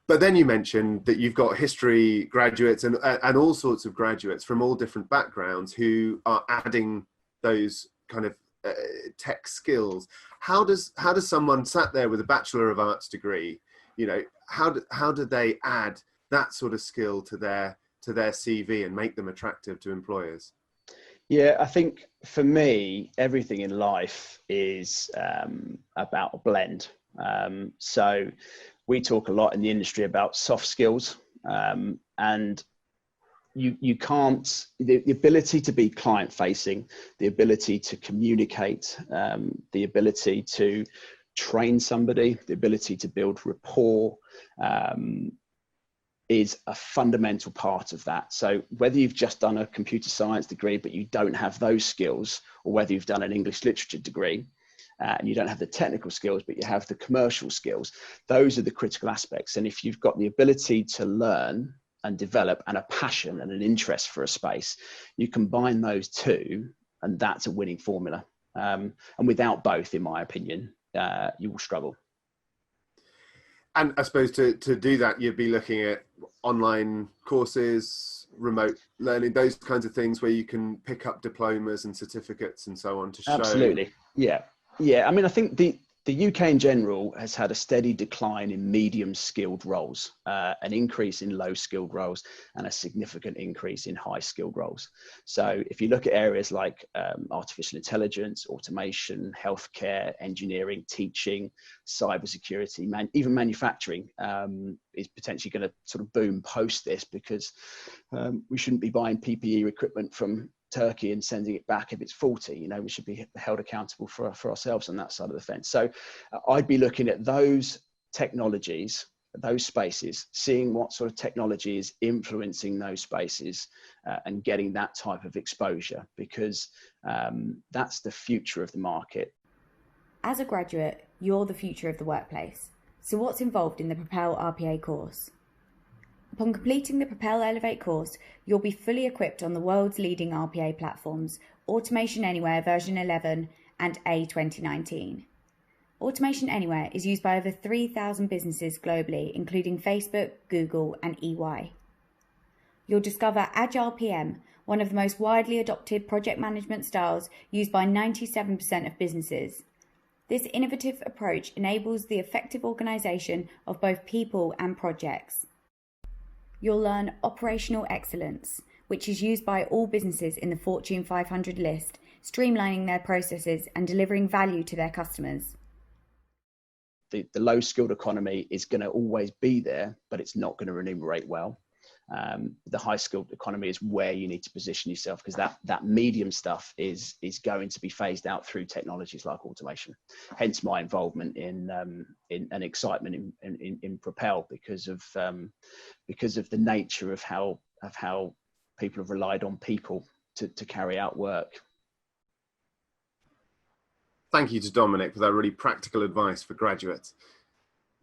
But then you mentioned that you've got history graduates and all sorts of graduates from all different backgrounds who are adding those kind of tech skills. How does someone sat there with a Bachelor of Arts degree, you know, how do they add that sort of skill to their CV and make them attractive to employers? Yeah, I think for me, everything in life is about a blend. So we talk a lot in the industry about soft skills, and you can't, the ability to be client facing, the ability to communicate, the ability to train somebody, the ability to build rapport, is a fundamental part of that. So whether you've just done a computer science degree, but you don't have those skills, or whether you've done an English literature degree, and you don't have the technical skills, but you have the commercial skills, those are the critical aspects. And if you've got the ability to learn and develop and a passion and an interest for a space, you combine those two, and that's a winning formula. And without both, in my opinion, you will struggle. And I suppose to do that, you'd be looking at online courses, remote learning, those kinds of things where you can pick up diplomas and certificates and so on to show. Absolutely. Yeah. I mean, I think The UK in general has had a steady decline in medium skilled roles, an increase in low skilled roles, and a significant increase in high skilled roles. So if you look at areas like artificial intelligence, automation, healthcare, engineering, teaching, cybersecurity, even manufacturing is potentially going to sort of boom post this, because we shouldn't be buying PPE equipment from Turkey and sending it back if it's faulty. You know, we should be held accountable for ourselves on that side of the fence. So I'd be looking at those technologies, those spaces, seeing what sort of technology is influencing those spaces and getting that type of exposure, because that's the future of the market. As a graduate, you're the future of the workplace. So what's involved in the Propel RPA course? Upon completing the Propel Elevate course, you'll be fully equipped on the world's leading RPA platforms, Automation Anywhere version 11 and A 2019. Automation Anywhere is used by over 3,000 businesses globally, including Facebook, Google, and EY. You'll discover Agile PM, one of the most widely adopted project management styles used by 97% of businesses. This innovative approach enables the effective organisation of both people and projects. You'll learn operational excellence, which is used by all businesses in the Fortune 500 list, streamlining their processes and delivering value to their customers. The low skilled economy is going to always be there, but it's not going to remunerate well. The high skilled economy is where you need to position yourself, because that medium stuff is going to be phased out through technologies like automation. Hence my involvement in and excitement in Propel, because of the nature of how people have relied on people to carry out work. Thank you to Dominic for that really practical advice for graduates.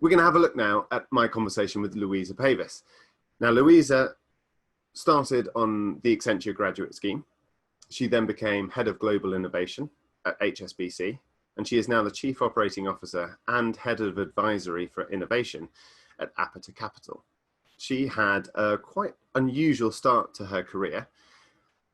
We're going to have a look now at my conversation with Louisa Pavis. Now, Louisa started on the Accenture graduate scheme. She then became Head of Global Innovation at HSBC, and she is now the Chief Operating Officer and Head of Advisory for Innovation at Apata Capital. She had a quite unusual start to her career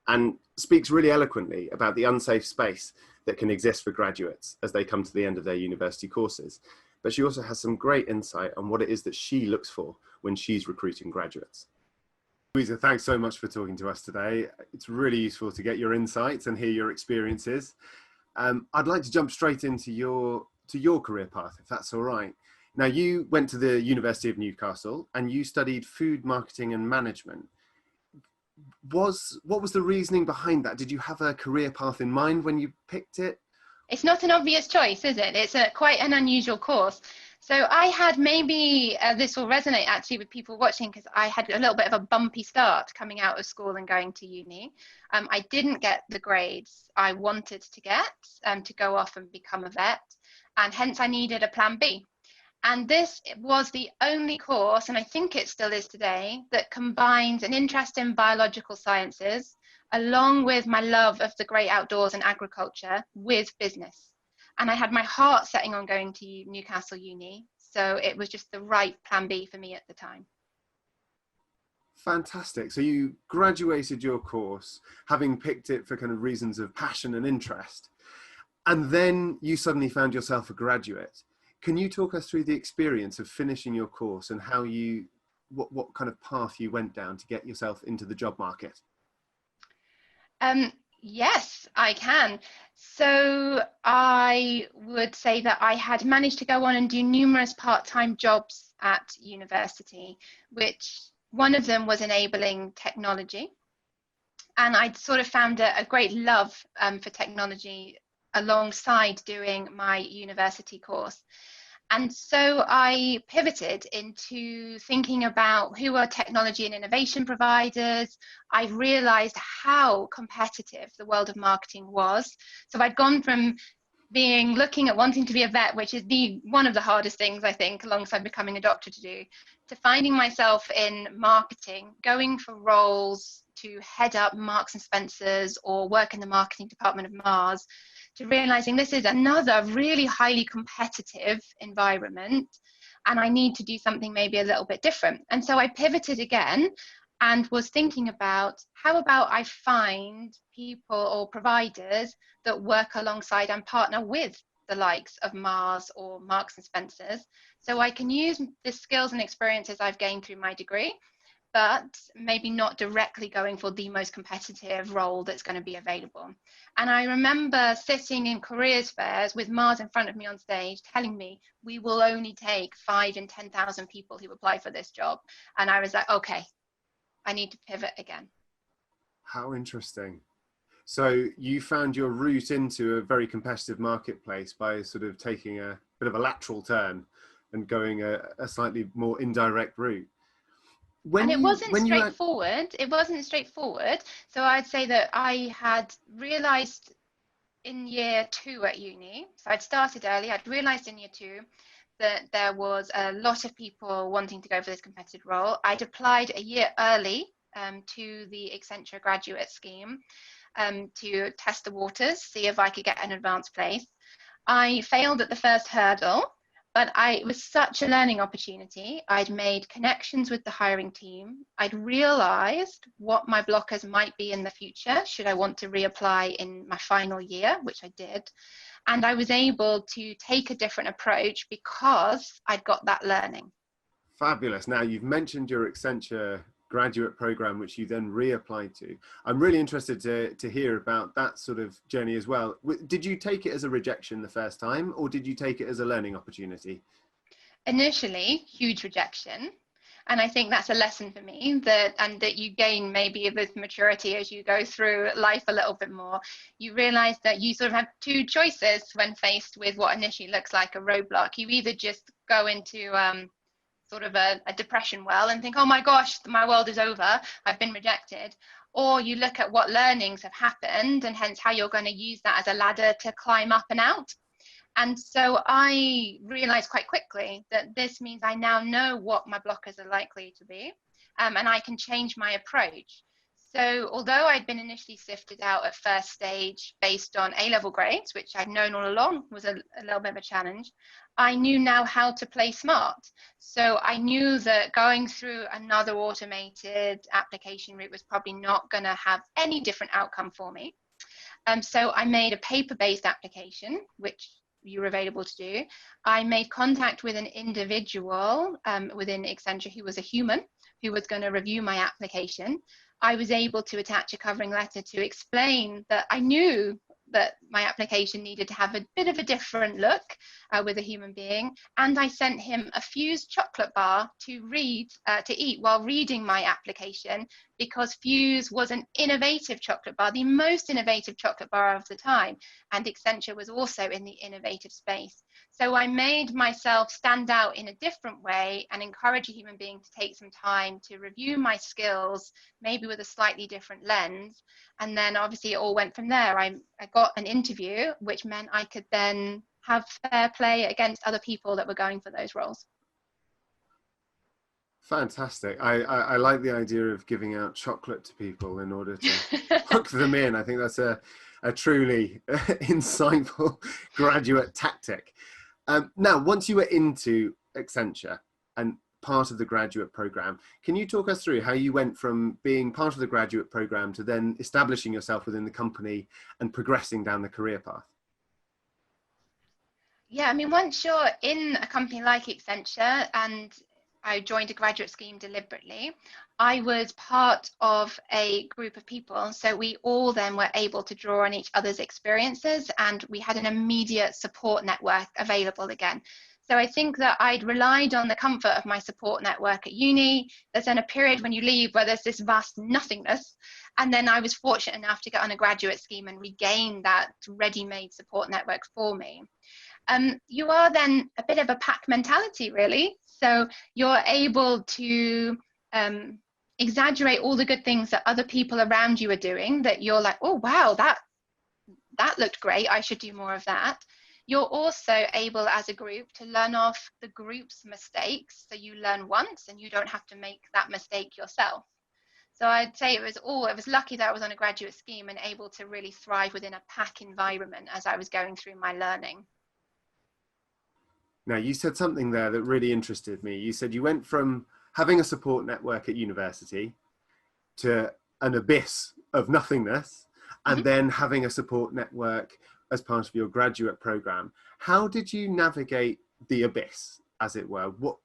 and speaks really eloquently about the unsafe space that can exist for graduates as they come to the end of their university courses. But she also has some great insight on what it is that she looks for when she's recruiting graduates. Louisa, thanks so much for talking to us today. It's really useful to get your insights and hear your experiences. I'd like to jump straight into your career path, if that's all right. Now, you went to the University of Newcastle and you studied food marketing and management. What was the reasoning behind that? Did you have a career path in mind when you picked it? It's not an obvious choice, is it? It's quite an unusual course. So I had maybe, this will resonate actually with people watching, because I had a little bit of a bumpy start coming out of school and going to uni. I didn't get the grades I wanted to get to go off and become a vet, and hence I needed a plan B. And this was the only course, and I think it still is today, that combines an interest in biological sciences along with my love of the great outdoors and agriculture with business. And I had my heart setting on going to Newcastle Uni, so it was just the right plan B for me at the time. Fantastic. So you graduated your course having picked it for kind of reasons of passion and interest, and then you suddenly found yourself a graduate. Can you talk us through the experience of finishing your course and how what kind of path you went down to get yourself into the job market? Yes, I can. So I would say that I had managed to go on and do numerous part-time jobs at university, which one of them was enabling technology. And I'd sort of found a great love for technology alongside doing my university course. And so I pivoted into thinking about who are technology and innovation providers. I realized how competitive the world of marketing was. So I'd gone from looking at wanting to be a vet, which is one of the hardest things, I think, alongside becoming a doctor to do, to finding myself in marketing, going for roles to head up Marks and Spencer's or work in the marketing department of Mars, to realizing this is another really highly competitive environment and I need to do something maybe a little bit different. And so I pivoted again and was thinking about how about I find people or providers that work alongside and partner with the likes of Mars or Marks and Spencer's. So I can use the skills and experiences I've gained through my degree, but maybe not directly going for the most competitive role that's going to be available. And I remember sitting in careers fairs with Mars in front of me on stage telling me, we will only take 5 in 10,000 people who apply for this job. And I was like, okay, I need to pivot again. How interesting. So you found your route into a very competitive marketplace by sort of taking a bit of a lateral turn and going a slightly more indirect route. And it wasn't straightforward. It wasn't straightforward. So I'd say that I had realised in year 2 at uni, so I'd started early, I'd realised in year 2 that there was a lot of people wanting to go for this competitive role. I'd applied a year early to the Accenture graduate scheme to test the waters, see if I could get an advanced place. I failed at the first hurdle, but it was such a learning opportunity. I'd made connections with the hiring team. I'd realised what my blockers might be in the future, should I want to reapply in my final year, which I did. And I was able to take a different approach because I'd got that learning. Fabulous. Now, you've mentioned your Accenture graduate program, which you then reapplied to. I'm really interested to hear about that sort of journey as well. Did you take it as a rejection the first time, or did you take it as a learning opportunity? Initially, huge rejection. And I think that's a lesson for me, that you gain maybe with maturity as you go through life a little bit more. You realize that you sort of have 2 choices when faced with what initially looks like a roadblock. You either just go into sort of a depression well and think, oh my gosh, my world is over, I've been rejected. Or you look at what learnings have happened and hence how you're going to use that as a ladder to climb up and out. And so I realized quite quickly that this means I now know what my blockers are likely to be, and I can change my approach. So although I'd been initially sifted out at first stage based on A-level grades, which I'd known all along was a little bit of a challenge, I knew now how to play smart. So I knew that going through another automated application route was probably not going to have any different outcome for me. So I made a paper-based application, which you were available to do. I made contact with an individual within Accenture who was a human who was going to review my application. I was able to attach a covering letter to explain that I knew that my application needed to have a bit of a different look with a human being. And I sent him a Fuse chocolate bar to eat while reading my application, because Fuse was an innovative chocolate bar, the most innovative chocolate bar of the time. And Accenture was also in the innovative space. So I made myself stand out in a different way and encourage a human being to take some time to review my skills, maybe with a slightly different lens. And then obviously it all went from there. I got an interview, which meant I could then have fair play against other people that were going for those roles. Fantastic. I like the idea of giving out chocolate to people in order to hook them in. I think that's a truly insightful graduate tactic. Now, once you were into Accenture and part of the graduate program, can you talk us through how you went from being part of the graduate program to then establishing yourself within the company and progressing down the career path? Yeah, I mean, once you're in a company like Accenture, and I joined a graduate scheme deliberately, I was part of a group of people. So we all then were able to draw on each other's experiences, and we had an immediate support network available again. So I think that I'd relied on the comfort of my support network at uni. There's then a period when you leave where there's this vast nothingness. And then I was fortunate enough to get on a graduate scheme and regain that ready-made support network for me. You are then a bit of a pack mentality, really. So you're able to exaggerate all the good things that other people around you are doing, that you're like, oh, wow, that looked great. I should do more of that. You're also able as a group to learn off the group's mistakes. So you learn once and you don't have to make that mistake yourself. So I'd say it was lucky that I was on a graduate scheme and able to really thrive within a pack environment as I was going through my learning. Now, you said something there that really interested me. You said you went from having a support network at university to an abyss of nothingness, and then having a support network as part of your graduate program. How did you navigate the abyss, as it were? What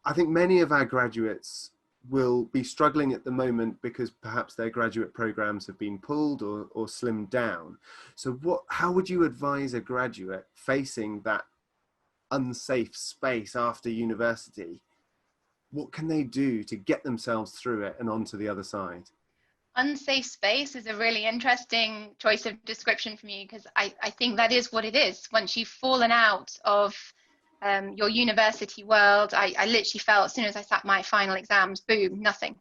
I think many of our graduates will be struggling at the moment because perhaps their graduate programs have been pulled or slimmed down. So how would you advise a graduate facing that unsafe space after university? What can they do to get themselves through it and onto the other side? Unsafe space is a really interesting choice of description from you, because I think that is what it is. Once you've fallen out of your university world, I literally felt as soon as I sat my final exams, boom, nothing.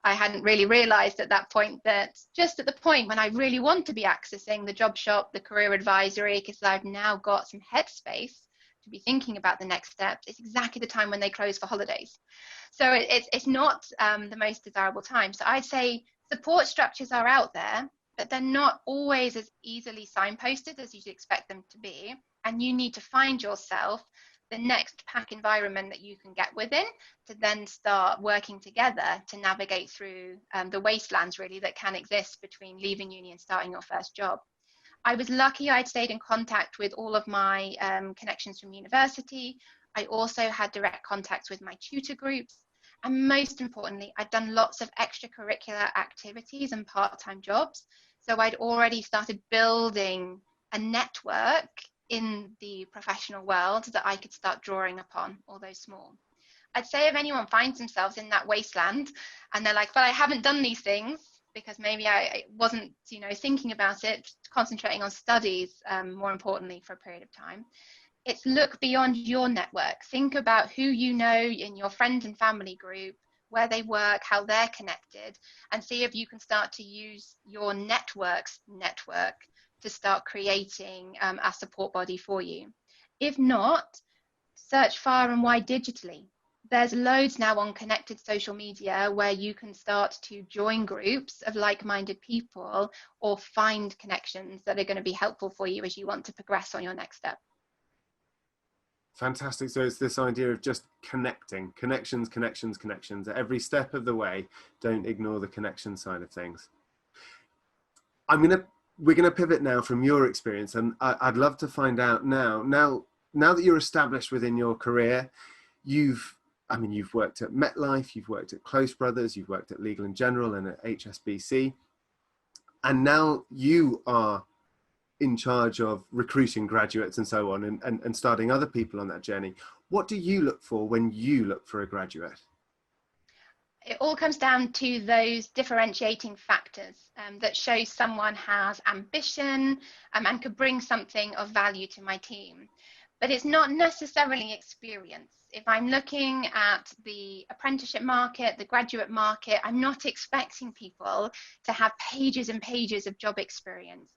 I hadn't really realized at that point that just at the point when I really want to be accessing the job shop, the career advisory, because I've now got some headspace to be thinking about the next steps, it's exactly the time when they close for holidays. So it's not the most desirable time. So I'd say support structures are out there, but they're not always as easily signposted as you'd expect them to be. And you need to find yourself the next pack environment that you can get within to then start working together to navigate through the wastelands really that can exist between leaving uni and starting your first job. I was lucky I'd stayed in contact with all of my connections from university. I also had direct contacts with my tutor groups. And most importantly, I'd done lots of extracurricular activities and part-time jobs. So I'd already started building a network in the professional world that I could start drawing upon, although small. I'd say if anyone finds themselves in that wasteland and they're like, well, I haven't done these things because maybe I wasn't, thinking about it, concentrating on studies, more importantly, for a period of time. It's look beyond your network. Think about who you know in your friends and family group, where they work, how they're connected, and see if you can start to use your network to start creating a support body for you. If not, search far and wide digitally. There's loads now on connected social media where you can start to join groups of like-minded people or find connections that are going to be helpful for you as you want to progress on your next step. Fantastic. So it's this idea of just connecting, connections at every step of the way. Don't ignore the connection side of things. We're going to pivot now from your experience, and I'd love to find out now that you're established within your career, you've worked at MetLife, you've worked at Close Brothers, you've worked at Legal & General and at HSBC, and now you are in charge of recruiting graduates and so on, and starting other people on that journey. What do you look for when you look for a graduate? It all comes down to those differentiating factors that show someone has ambition and could bring something of value to my team. But it's not necessarily experience. If I'm looking at the apprenticeship market, the graduate market, I'm not expecting people to have pages and pages of job experience.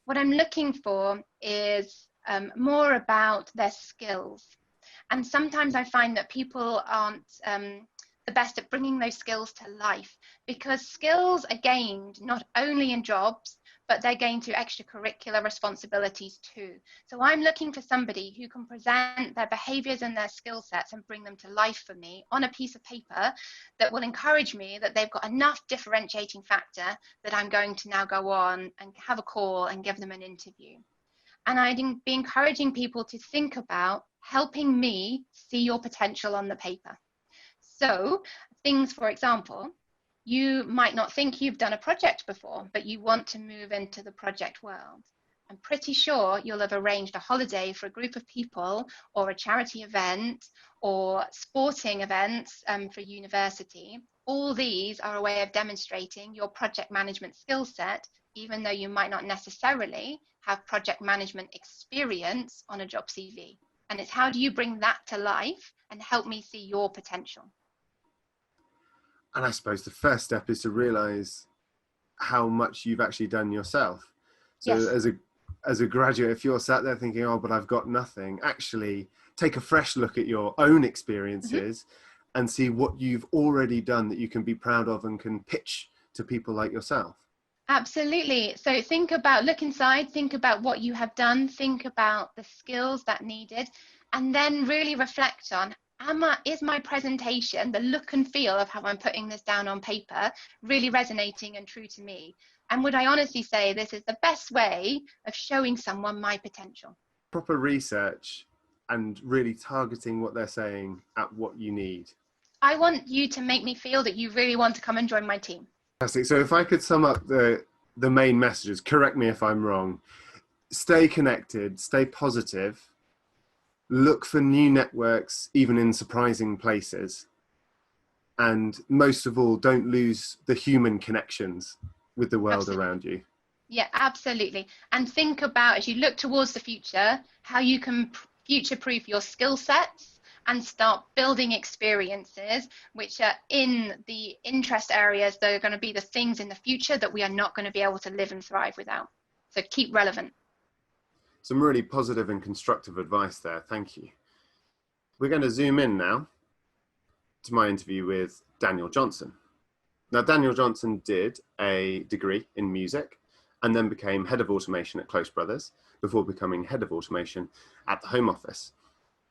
What I'm looking for is more about their skills. And sometimes I find that people aren't the best at bringing those skills to life, because skills are gained not only in jobs, but they're gained through extracurricular responsibilities too. So I'm looking for somebody who can present their behaviors and their skill sets and bring them to life for me on a piece of paper that will encourage me that they've got enough differentiating factor that I'm going to now go on and have a call and give them an interview. And I'd be encouraging people to think about helping me see your potential on the paper. So things, for example, you might not think you've done a project before, but you want to move into the project world. I'm pretty sure you'll have arranged a holiday for a group of people, or a charity event, or sporting events for university. All these are a way of demonstrating your project management skill set, even though you might not necessarily have project management experience on a job CV. And it's how do you bring that to life and help me see your potential? And I suppose the first step is to realize how much you've actually done yourself. So yes. as a graduate, if you're sat there thinking, oh, but I've got nothing, actually take a fresh look at your own experiences and see what you've already done that you can be proud of and can pitch to people like yourself. Absolutely. So look inside, think about what you have done, think about the skills that needed, and then really reflect on is my presentation, the look and feel of how I'm putting this down on paper, really resonating and true to me? And would I honestly say this is the best way of showing someone my potential? Proper research and really targeting what they're saying at what you need. I want you to make me feel that you really want to come and join my team. Fantastic. So if I could sum up the main messages, correct me if I'm wrong. Stay connected, stay positive, look for new networks, even in surprising places. And most of all, don't lose the human connections with the world around you. Yeah, absolutely. And think about, as you look towards the future, how you can future-proof your skill sets and start building experiences which are in the interest areas that are going to be the things in the future that we are not going to be able to live and thrive without. So keep relevant. Some really positive and constructive advice there. Thank you. We're going to zoom in now to my interview with Daniel Johnson. Now, Daniel Johnson did a degree in music and then became head of automation at Close Brothers before becoming head of automation at the Home Office.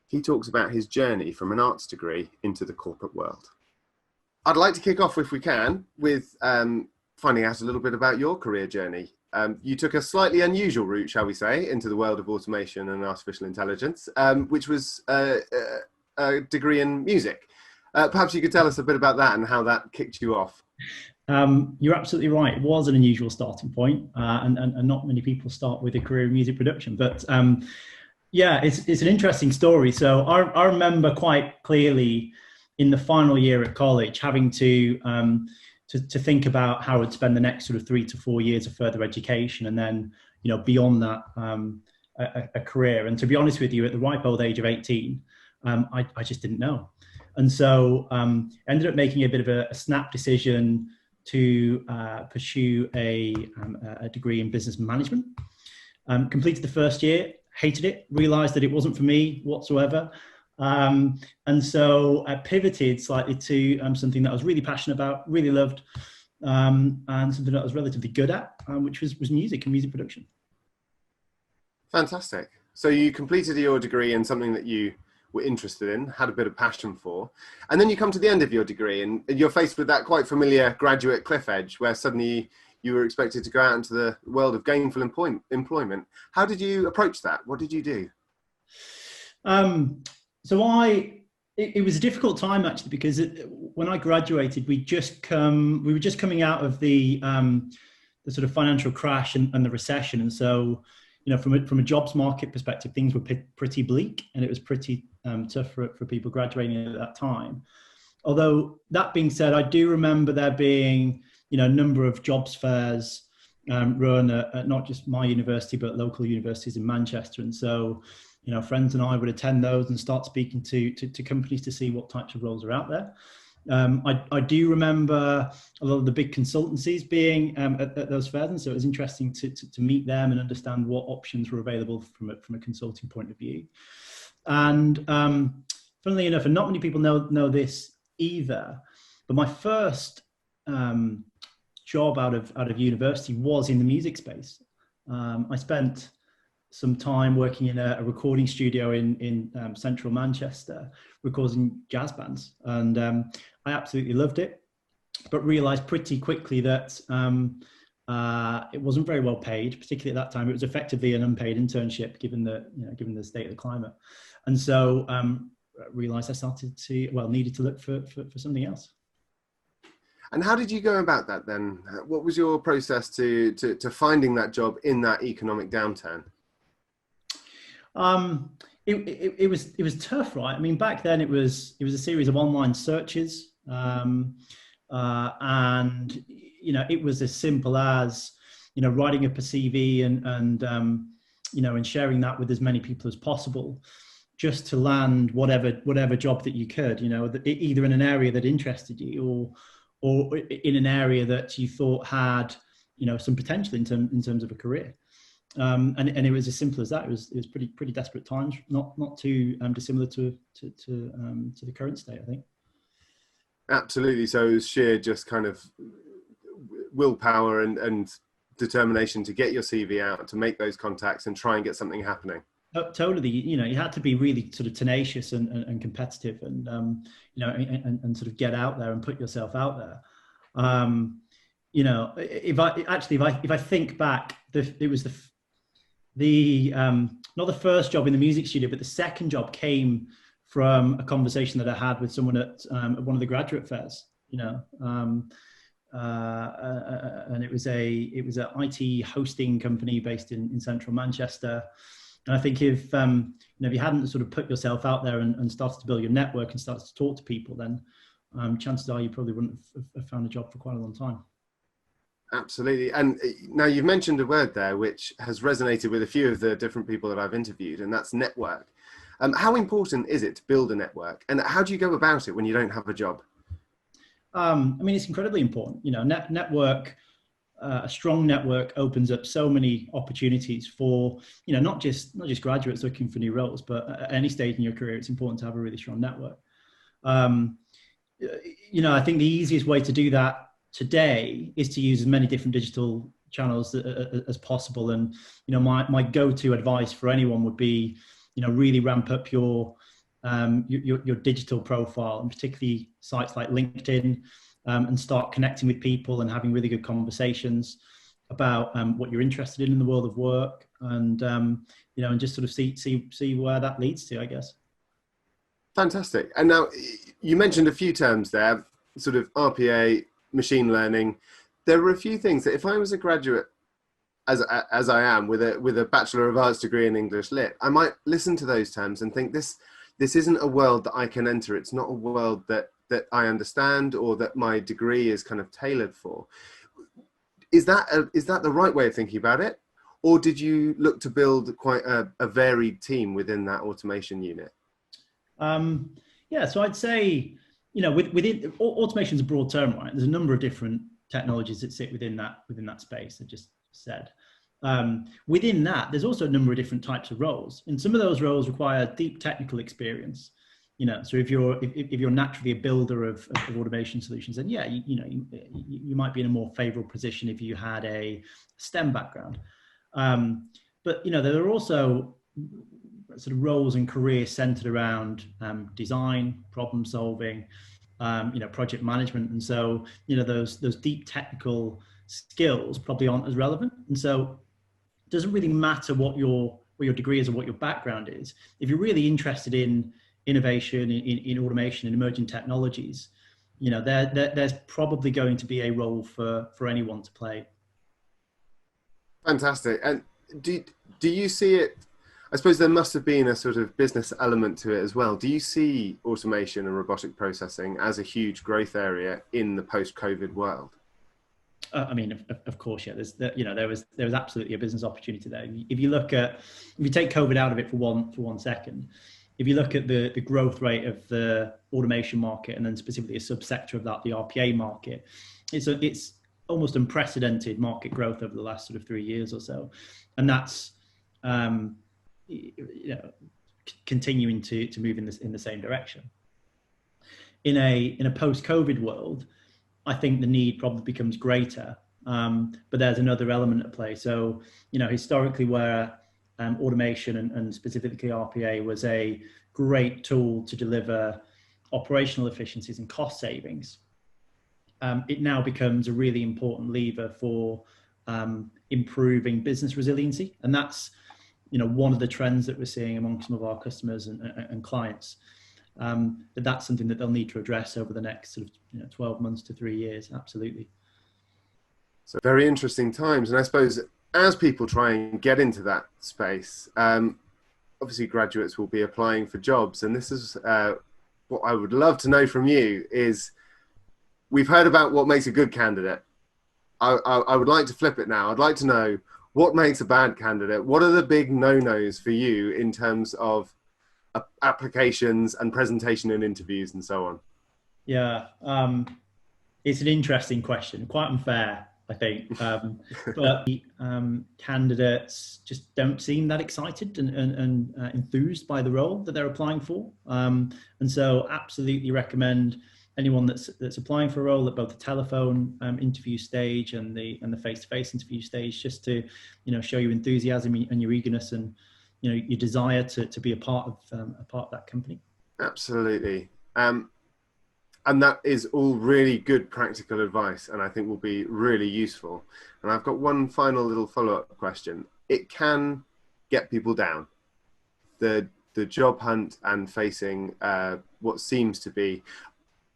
He talks about his journey from an arts degree into the corporate world. I'd like to kick off, if we can, with finding out a little bit about your career journey. You took a slightly unusual route, shall we say, into the world of automation and artificial intelligence, which was a degree in music. Perhaps you could tell us a bit about that and how that kicked you off. You're absolutely right. It was an unusual starting point, and not many people start with a career in music production. But yeah, it's an interesting story. So I remember quite clearly in the final year at college having to think about how I'd spend the next sort of 3 to 4 years of further education, and then, you know, beyond that, a career. And to be honest with you, at the ripe old age of 18, I just didn't know. And so I ended up making a bit of a snap decision to pursue a degree in business management. Completed the first year, hated it, realized that it wasn't for me whatsoever. And so I pivoted slightly to something that I was really passionate about, really loved, and something that I was relatively good at, which was music and music production. Fantastic. So you completed your degree in something that you were interested in, had a bit of passion for, and then you come to the end of your degree and you're faced with that quite familiar graduate cliff edge where suddenly you were expected to go out into the world of gainful employment. How did you approach that? What did you do? So it was a difficult time actually, because when I graduated, we were just coming out of the sort of financial crash and the recession, and so, you know, from a jobs market perspective, things were pretty bleak, and it was pretty tough for people graduating at that time. Although that being said, I do remember there being, you know, a number of jobs fairs run at not just my university but local universities in Manchester, and so, you know, friends and I would attend those and start speaking to companies to see what types of roles are out there. I do remember a lot of the big consultancies being at those fairs, and so it was interesting to meet them and understand what options were available from a consulting point of view. And funnily enough, and not many people know this either, but my first job out of university was in the music space. I spent some time working in a recording studio in central Manchester, recording jazz bands, and I absolutely loved it, but realized pretty quickly that it wasn't very well paid, particularly at that time. It was effectively an unpaid internship given the state of the climate, and so realized I needed to look for something else. And how did you go about that then? What was your process to finding that job in that economic downturn? It was tough, right? I mean, back then it was a series of online searches, and you know, it was as simple as, you know, writing up a CV and you know, and sharing that with as many people as possible, just to land whatever job that you could, you know, either in an area that interested you or in an area that you thought had, you know, some potential in terms of a career. And it was as simple as that. It was pretty desperate times, not too dissimilar to the current state, I think. Absolutely. So it was sheer just kind of willpower and determination to get your CV out, to make those contacts and try and get something happening. Totally. You had to be really sort of tenacious and competitive, and and sort of get out there and put yourself out there. If I think back, it was the not the first job in the music studio, but the second job came from a conversation that I had with someone at one of the graduate fairs. And it was an IT hosting company based in central Manchester. And I think if you hadn't sort of put yourself out there and started to build your network and started to talk to people, then chances are you probably wouldn't have found a job for quite a long time. Absolutely. And now you've mentioned a word there which has resonated with a few of the different people that I've interviewed, and that's network. How important is it to build a network, and how do you go about it when you don't have a job? It's incredibly important. Network. A strong network opens up so many opportunities for not just graduates looking for new roles, but at any stage in your career, it's important to have a really strong network. I think the easiest way to do that today is to use as many different digital channels as possible. And my go-to advice for anyone would be really ramp up your digital profile, and particularly sites like LinkedIn. And start connecting with people and having really good conversations about what you're interested in the world of work, and and just sort of see where that leads to, I guess. Fantastic. And now you mentioned a few terms there, sort of RPA, machine learning. There are a few things that if I was a graduate, as I am, with a Bachelor of Arts degree in English Lit, I might listen to those terms and think this isn't a world that I can enter. It's not a world that I understand or that my degree is kind of tailored for. Is that the right way of thinking about it? Or did you look to build quite a varied team within that automation unit? So I'd say, within automation is a broad term, right? There's a number of different technologies that sit within that space I just said. Within that, there's also a number of different types of roles, and some of those roles require deep technical experience. So if you're naturally a builder of automation solutions, then you might be in a more favorable position if you had a STEM background. But there are also sort of roles and careers centered around design, problem solving, project management, and so those deep technical skills probably aren't as relevant. And so it doesn't really matter what your degree is or what your background is. If you're really interested in innovation, in automation and emerging technologies, there's probably going to be a role for anyone to play. Fantastic. And do you see it? I suppose there must have been a sort of business element to it as well. Do you see automation and robotic processing as a huge growth area in the post-COVID world? Of course, yeah. There was absolutely a business opportunity there. If you take COVID out of it for one second, if you look at the growth rate of the automation market, and then specifically a subsector of that, the RPA market, it's almost unprecedented market growth over the last sort of 3 years or so, and that's continuing to move in the same direction. In a post-COVID world, I think the need probably becomes greater, but there's another element at play. So historically, where automation and specifically RPA was a great tool to deliver operational efficiencies and cost savings, it now becomes a really important lever for improving business resiliency. And that's one of the trends that we're seeing among some of our customers and clients, that's something that they'll need to address over the next sort of 12 months to 3 years. Absolutely. So very interesting times. And I suppose as people try and get into that space, obviously graduates will be applying for jobs. And this is what I would love to know from you is, we've heard about what makes a good candidate. I would like to flip it now. I'd like to know what makes a bad candidate. What are the big no-nos for you in terms of applications and presentation and interviews and so on? Yeah, it's an interesting question, quite unfair, I think. But candidates just don't seem that excited and enthused by the role that they're applying for. And so absolutely recommend anyone that's applying for a role at both the telephone interview stage and the face-to-face interview stage, just to show your enthusiasm and your eagerness, and your desire to be a part of that company. Absolutely. And that is all really good practical advice, and I think will be really useful. And I've got one final little follow-up question. It can get people down, the job hunt and facing what seems to be,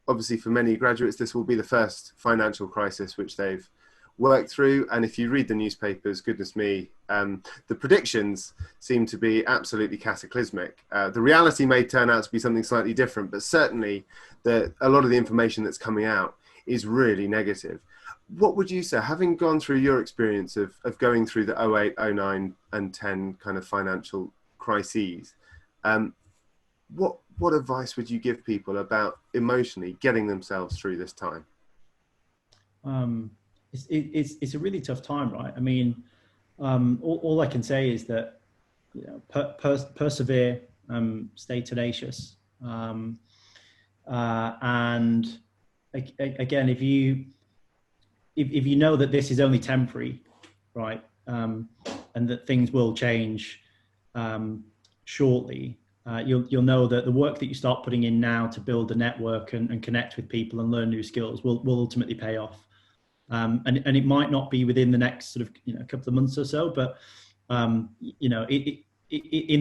obviously for many graduates, this will be the first financial crisis which they've worked through. And if you read the newspapers, goodness me, the predictions seem to be absolutely cataclysmic. The reality may turn out to be something slightly different, but certainly a lot of the information that's coming out is really negative. What would you say, having gone through your experience of going through the 08, 09 and 10 kind of financial crises, what advice would you give people about emotionally getting themselves through this time? It's a really tough time, right? I mean, all I can say is that, persevere, stay tenacious, and again, if you know that this is only temporary, right, and that things will change shortly, you'll know that the work that you start putting in now to build a network and connect with people and learn new skills will ultimately pay off. And it might not be within the next sort of couple of months or so, but in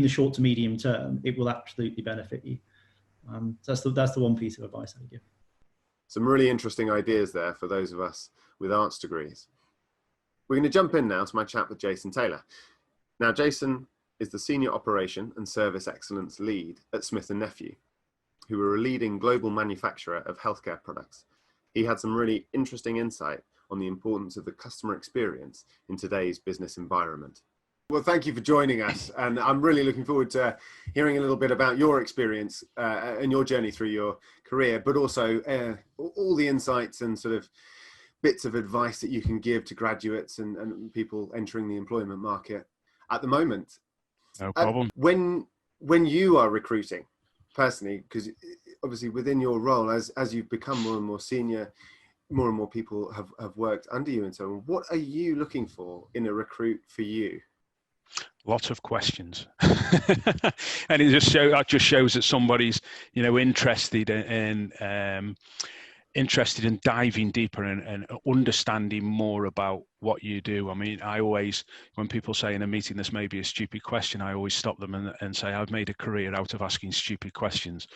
the short to medium term, it will absolutely benefit you. So that's the one piece of advice I give. Some really interesting ideas there for those of us with arts degrees. We're going to jump in now to my chat with Jason Taylor. Now, Jason is the Senior Operation and Service Excellence Lead at Smith & Nephew, who are a leading global manufacturer of healthcare products. He had some really interesting insight on the importance of the customer experience in today's business environment. Well, thank you for joining us, and I'm really looking forward to hearing a little bit about your experience and your journey through your career, but also all the insights and sort of bits of advice that you can give to graduates and people entering the employment market at the moment. No problem. When you are recruiting personally, because obviously within your role, as you've become more and more senior, more and more people have worked under you and so on, what are you looking for in a recruit for you? Lots of questions. And it just shows that somebody's interested in diving deeper and understanding more about what you do. I mean, I always, when people say in a meeting this may be a stupid question, I always stop them and say I've made a career out of asking stupid questions,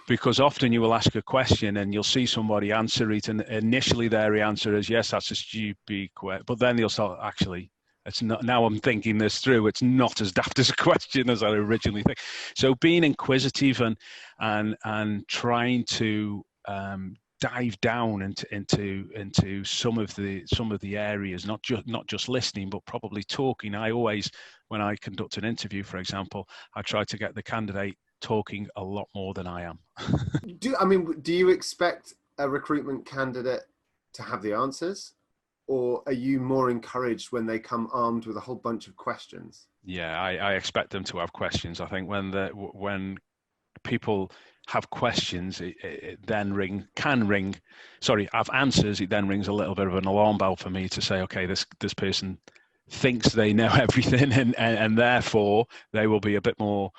because often you will ask a question and you'll see somebody answer it, and initially their answer is yes, that's a stupid question, but then they'll start, actually it's not, now I'm thinking this through, it's not as daft as a question as I originally think. So being inquisitive and trying to dive down into some of the areas, not just listening, but probably talking. I always, when I conduct an interview, for example, I try to get the candidate talking a lot more than I am. Do you expect a recruitment candidate to have the answers, or are you more encouraged when they come armed with a whole bunch of questions? Yeah, I expect them to have questions. I think when people have questions, it then have answers, it then rings a little bit of an alarm bell for me to say, okay, this person thinks they know everything, and therefore they will be a bit more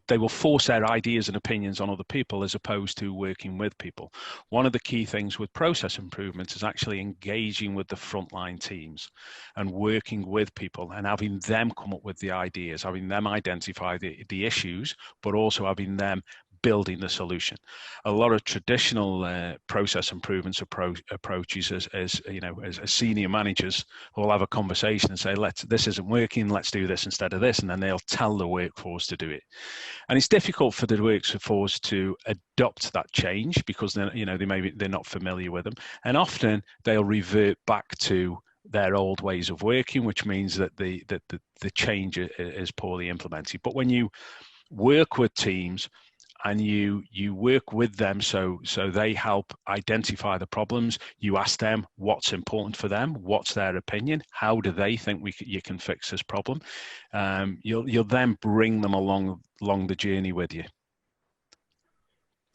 they will force their ideas and opinions on other people as opposed to working with people. One of the key things with process improvement is actually engaging with the frontline teams and working with people and having them come up with the ideas, having them identify the issues, but also having them building the solution. A lot of traditional process improvements approaches, as senior managers will have a conversation and say, this isn't working, let's do this instead of this, and then they'll tell the workforce to do it. And it's difficult for the workforce to adopt that change because they're not familiar with them, and often they'll revert back to their old ways of working, which means that the change is poorly implemented. But when you work with teams and you work with them so they help identify the problems, you ask them what's important for them, what's their opinion, how do they think you can fix this problem, you'll then bring them along the journey with you.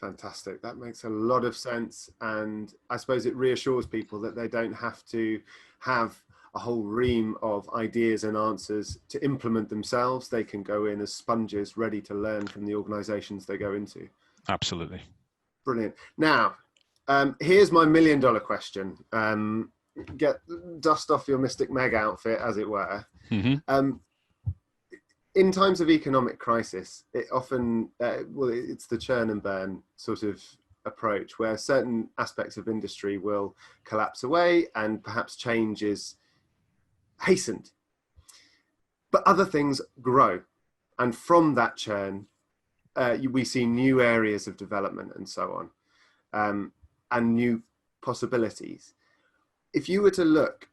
Fantastic. That makes a lot of sense, and I suppose it reassures people that they don't have to have a whole ream of ideas and answers to implement themselves. They can go in as sponges ready to learn from the organizations they go into. Absolutely. Brilliant. Now, here's my $1 million question. Get dust off your Mystic Meg outfit, as it were. Mm-hmm. In times of economic crisis, it often, it's the churn and burn sort of approach, where certain aspects of industry will collapse away and perhaps change is hastened. But other things grow. And from that churn, we see new areas of development and so on, and new possibilities. If you were to look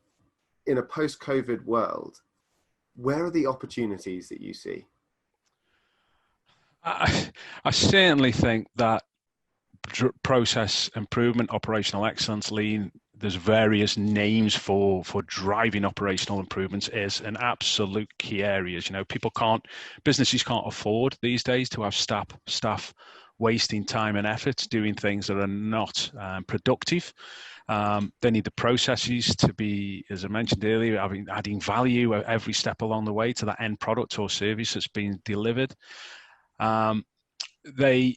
in a post-COVID world, where are the opportunities that you see? I certainly think that process improvement, operational excellence, lean, there's various names for driving operational improvements, is an absolute key areas. You know, businesses can't afford these days to have staff wasting time and effort doing things that are not productive. They need the processes to be, as I mentioned earlier, adding value every step along the way to that end product or service that's being delivered. They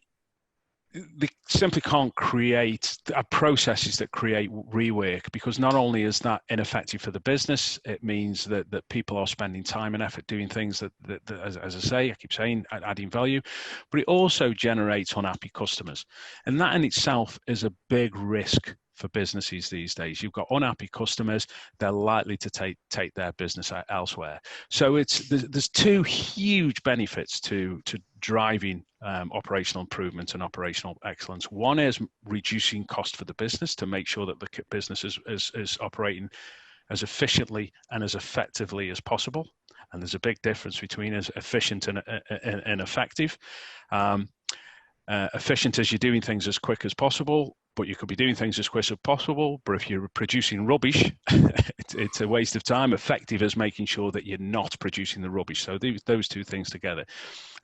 simply can't create processes that create rework, because not only is that ineffective for the business, it means that people are spending time and effort doing things that as I say, I keep saying, adding value, but it also generates unhappy customers. And that in itself is a big risk for businesses these days. You've got unhappy customers, they're likely to take their business elsewhere. So there's two huge benefits to driving operational improvement and operational excellence. One is reducing cost for the business to make sure that the business is operating as efficiently and as effectively as possible. And there's a big difference between as efficient and effective. Efficient is you're doing things as quick as possible, but you could be doing things as quick as possible. But if you're producing rubbish, it's a waste of time. Effective is making sure that you're not producing the rubbish. So those two things together.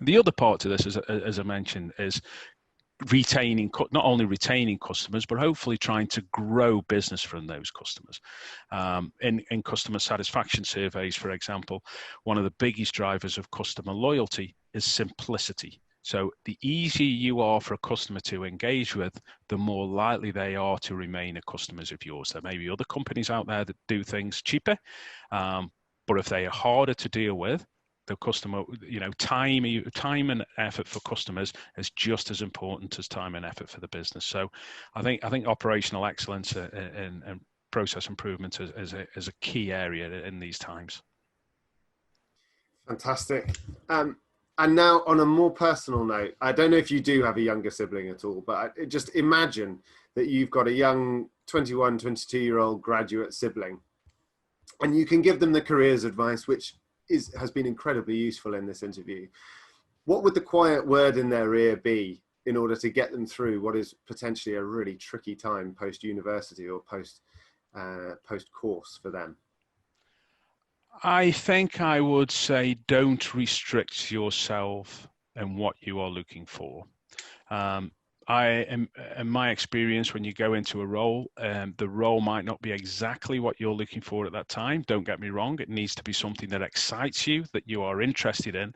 The other part to this, as I mentioned, is not only retaining customers, but hopefully trying to grow business from those customers. In customer satisfaction surveys, for example, one of the biggest drivers of customer loyalty is simplicity. So the easier you are for a customer to engage with, the more likely they are to remain a customers of yours. There may be other companies out there that do things cheaper, but if they are harder to deal with, the customer, time and effort for customers is just as important as time and effort for the business. So I think operational excellence and process improvement is a key area in these times. Fantastic. And now on a more personal note, I don't know if you do have a younger sibling at all, but just imagine that you've got a young 21, 22-year-old graduate sibling, and you can give them the careers advice, which has been incredibly useful in this interview. What would the quiet word in their ear be in order to get them through what is potentially a really tricky time post-university or post-course for them? I think I would say don't restrict yourself in what you are looking for. In my experience, when you go into a role, the role might not be exactly what you're looking for at that time. Don't get me wrong. It needs to be something that excites you, that you are interested in,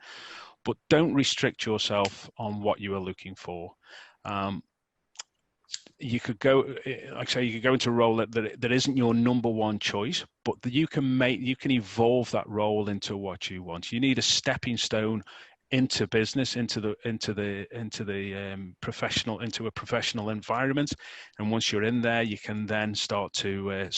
but don't restrict yourself on what you are looking for. You could go, like I say, you could go into a role that isn't your number one choice, but you can evolve that role into what you want. You need a stepping stone into business, into a professional environment, and once you're in there, you can then start to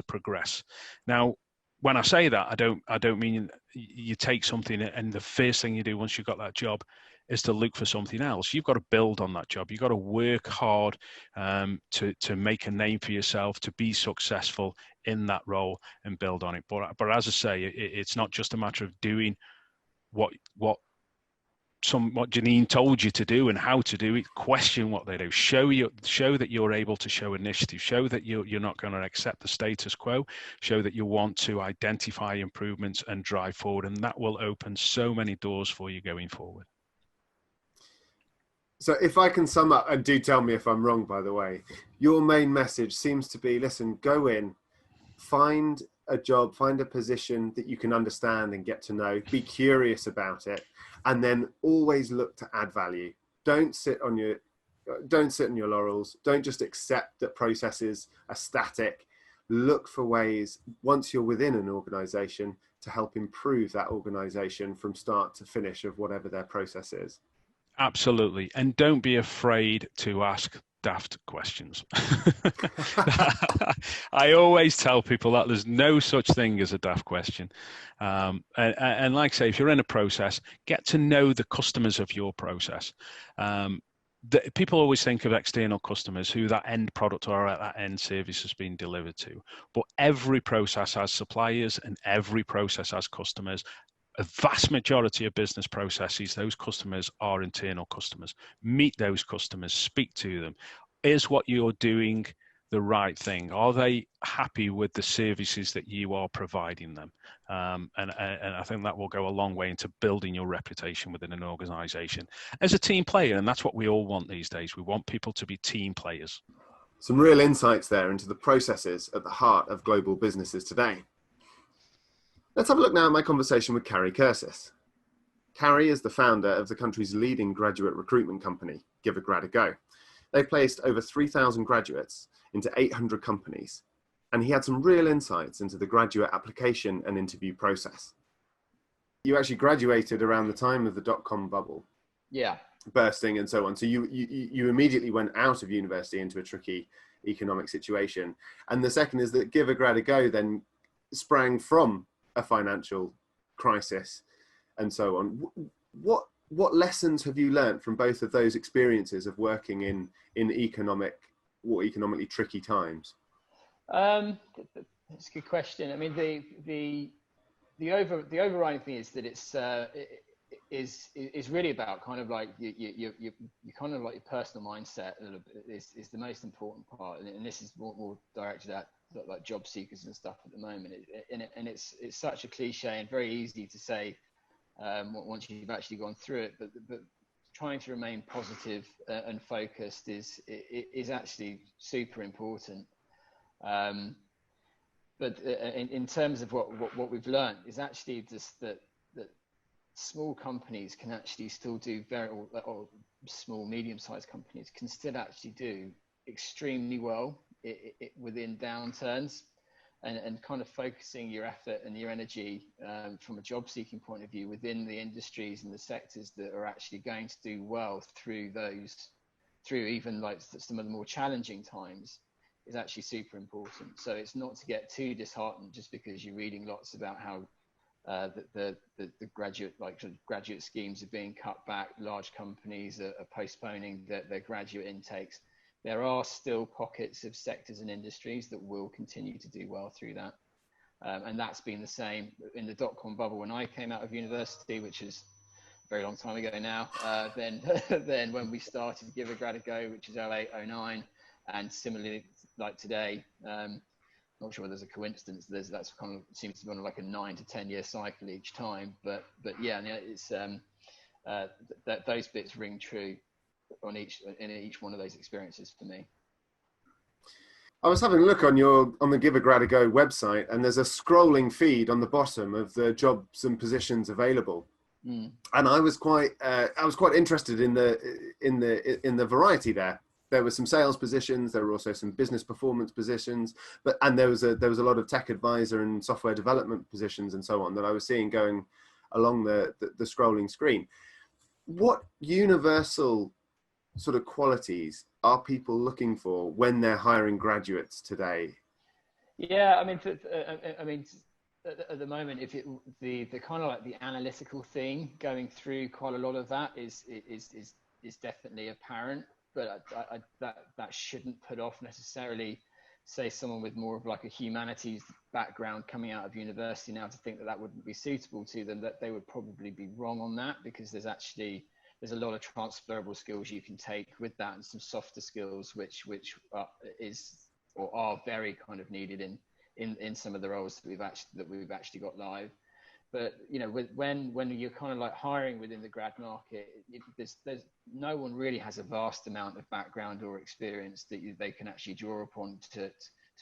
progress. Now, when I say that, I don't mean you take something and the first thing you do once you've got that job is to look for something else. You've got to build on that job. You've got to work hard to make a name for yourself, to be successful in that role and build on it. But as I say, it's not just a matter of doing what Janine told you to do and how to do it. Question what they do. Show that you're able to show initiative. Show that you're not going to accept the status quo. Show that you want to identify improvements and drive forward, and that will open so many doors for you going forward. So if I can sum up, and do tell me if I'm wrong, by the way, your main message seems to be, listen, go in, find a job, find a position that you can understand and get to know, be curious about it, and then always look to add value. Don't sit on your laurels. Don't just accept that processes are static. Look for ways, once you're within an organization, to help improve that organization from start to finish of whatever their process is. Absolutely. And don't be afraid to ask daft questions. I always tell people that there's no such thing as a daft question. And like I say, if you're in a process, get to know the customers of your process. People always think of external customers, who that end product or that end service has been delivered to. But every process has suppliers and every process has customers. A vast majority of business processes, those customers are internal customers. Meet those customers, speak to them. Is what you're doing the right thing? Are they happy with the services that you are providing them? And I think that will go a long way into building your reputation within an organization as a team player. And that's what we all want these days. We want people to be team players. Some real insights there into the processes at the heart of global businesses today. Let's have a look now at my conversation with Carrie Cursis. Carrie is the founder of the country's leading graduate recruitment company, Give a Grad a Go. They've placed over 3,000 graduates into 800 companies, and he had some real insights into the graduate application and interview process. You actually graduated around the time of the dot-com bubble. Yeah. Bursting and so on. So you immediately went out of university into a tricky economic situation. And the second is that Give a Grad a Go then sprang from a financial crisis and so on. What lessons have you learned from both of those experiences of working in economically tricky times? That's a good question. I mean, the overriding thing is that is really about kind of like you kind of like your personal mindset a little bit is the most important part, and this is more directed at like job seekers and stuff at the moment. And it's such a cliche and very easy to say once you've actually gone through it, but trying to remain positive and focused is actually super important. But in terms of what we've learned is actually just that small companies can actually still do or small medium-sized companies can still actually do extremely well within downturns. And kind of focusing your effort and your energy from a job seeking point of view within the industries and the sectors that are actually going to do well through even like some of the more challenging times is actually super important. So it's not to get too disheartened just because you're reading lots about how the graduate schemes are being cut back, large companies are postponing their graduate intakes. There are still pockets of sectors and industries that will continue to do well through that. And that's been the same in the dot-com bubble when I came out of university, which is a very long time ago now, then when we started Give a Grad a Go, which is 08, 09, and similarly like today, not sure whether there's a coincidence, that's kind of seems to be on like a 9 to 10 year cycle each time, but yeah, it's that those bits ring true in each one of those experiences for me. I was having a look on the Give a Grad a Go website, and there's a scrolling feed on the bottom of the jobs and positions available. And I was quite interested in the variety there. There were some sales positions. There were also some business performance positions, and there was a lot of tech advisor and software development positions and so on that I was seeing going along the scrolling screen. What universal sort of qualities are people looking for when they're hiring graduates today? Yeah, I mean, at the moment, the kind of like the analytical thing going through quite a lot of that is definitely apparent, but that shouldn't put off necessarily, say, someone with more of like a humanities background coming out of university now to think that wouldn't be suitable to them. That they would probably be wrong on that, because there's a lot of transferable skills you can take with that, and some softer skills which are very kind of needed in some of the roles that we've actually got live. But when you're kind of like hiring within the grad market, there's no one really has a vast amount of background or experience that they can actually draw upon to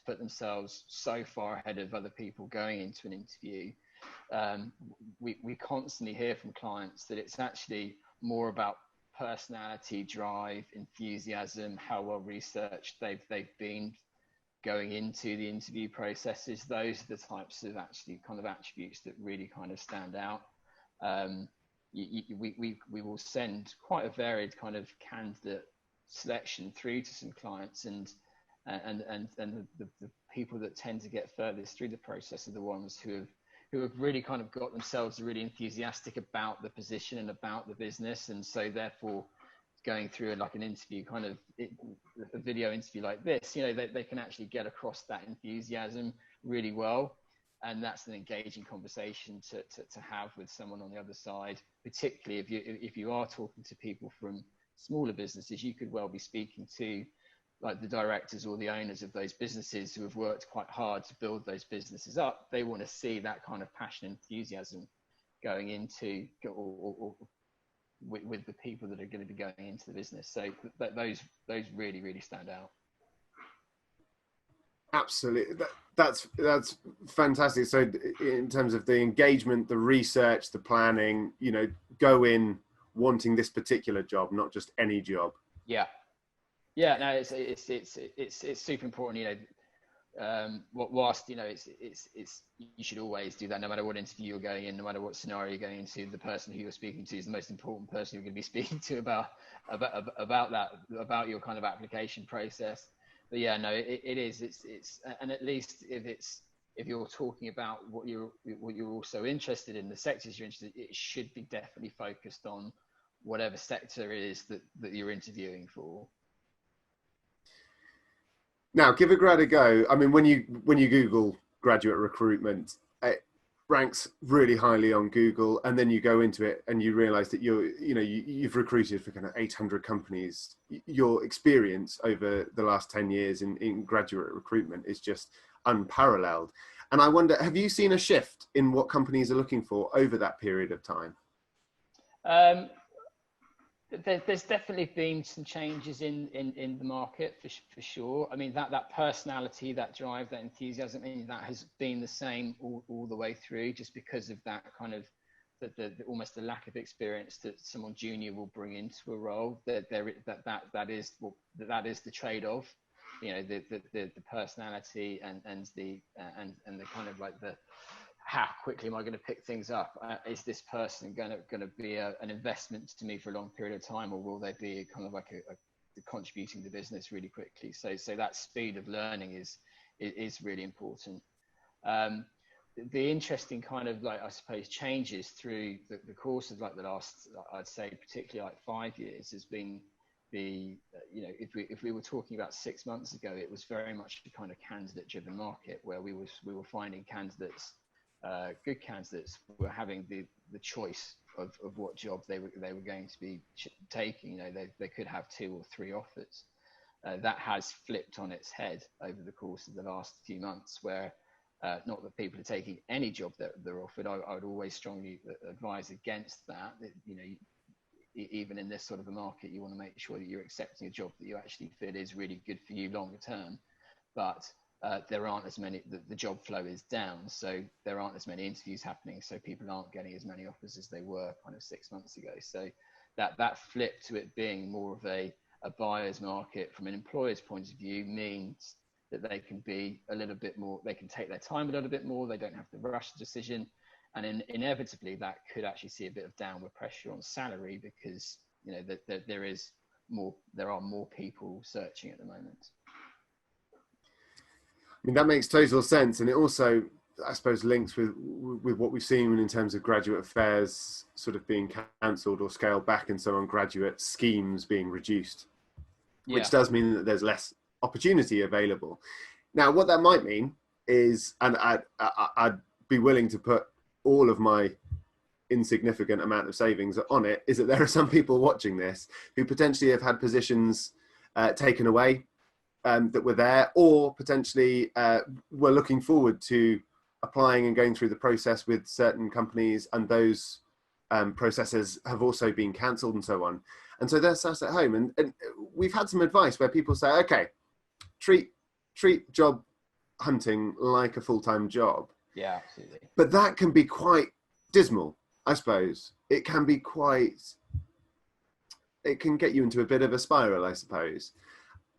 to put themselves so far ahead of other people going into an interview. We constantly hear from clients that it's actually more about personality, drive, enthusiasm, how well researched they've been going into the interview processes. Those are the types of actually kind of attributes that really kind of stand out. We will send quite a varied kind of candidate selection through to some clients, and the people that tend to get furthest through the process are the ones who have really kind of got themselves really enthusiastic about the position and about the business, and so therefore going through like an interview, kind of a video interview like this, you know, they can actually get across that enthusiasm really well, and that's an engaging conversation to have with someone on the other side. Particularly if you are talking to people from smaller businesses, you could well be speaking to like the directors or the owners of those businesses who have worked quite hard to build those businesses up. They want to see that kind of passion and enthusiasm going into or with the people that are going to be going into the business. So those really, really stand out. Absolutely, that's fantastic. So in terms of the engagement, the research, the planning, you know, go in wanting this particular job, not just any job. Yeah, no, it's super important. You know, whilst you know it's you should always do that, no matter what interview you're going in, no matter what scenario you're going into. The person who you're speaking to is the most important person you're going to be speaking to about your kind of application process. But yeah, no, it is. It's and at least if you're talking about what you're also interested in, the sectors you're interested in, it should be definitely focused on whatever sector it is that you're interviewing for. Now, give a grad a go. I mean, when you Google graduate recruitment, it ranks really highly on Google, and then you go into it and you realise that you've recruited for kind of 800 companies. Your experience over the last 10 years in graduate recruitment is just unparalleled. And I wonder, have you seen a shift in what companies are looking for over that period of time? There's definitely been some changes in the market for sure. I mean, that personality, that drive, that enthusiasm, that has been the same all the way through, just because of that kind of the almost the lack of experience that someone junior will bring into a role. That is the trade-off. You know, the personality and the kind of like the how quickly am I going to pick things up? Is this person going to be an investment to me for a long period of time, or will they be kind of like a contributing to the business really quickly? So that speed of learning is really important. The interesting kind of like, I suppose, changes through the course of like the last, I'd say particularly like 5 years, has been if we were talking about 6 months ago, it was very much a kind of candidate driven market where we were finding candidates. Good candidates were having the choice of what job they were going to be taking. You know, they could have 2 or 3 offers. That has flipped on its head over the course of the last few months, where not that people are taking any job that they're offered. I would always strongly advise against that. You know, even in this sort of a market, you want to make sure that you're accepting a job that you actually feel is really good for you longer term. But there aren't as many, the job flow is down, so there aren't as many interviews happening, so people aren't getting as many offers as they were kind of 6 months ago. So that flip to it being more of a buyer's market from an employer's point of view means that they can be a little bit more, they can take their time a little bit more, they don't have to rush the decision, and inevitably that could actually see a bit of downward pressure on salary, because you know that there are more people searching at the moment. I mean, that makes total sense, and it also, I suppose, links with what we've seen in terms of graduate fairs sort of being cancelled or scaled back, and so on, graduate schemes being reduced, which does mean that there's less opportunity available. Now, what that might mean is, and I'd be willing to put all of my insignificant amount of savings on it, is that there are some people watching this who potentially have had positions taken away that were there, or potentially were looking forward to applying and going through the process with certain companies, and those processes have also been cancelled and so on. And so they're sat at home, and we've had some advice where people say, okay, treat job hunting like a full-time job. Yeah, absolutely. But that can be quite dismal, I suppose. It can be quite, it can get you into a bit of a spiral, I suppose.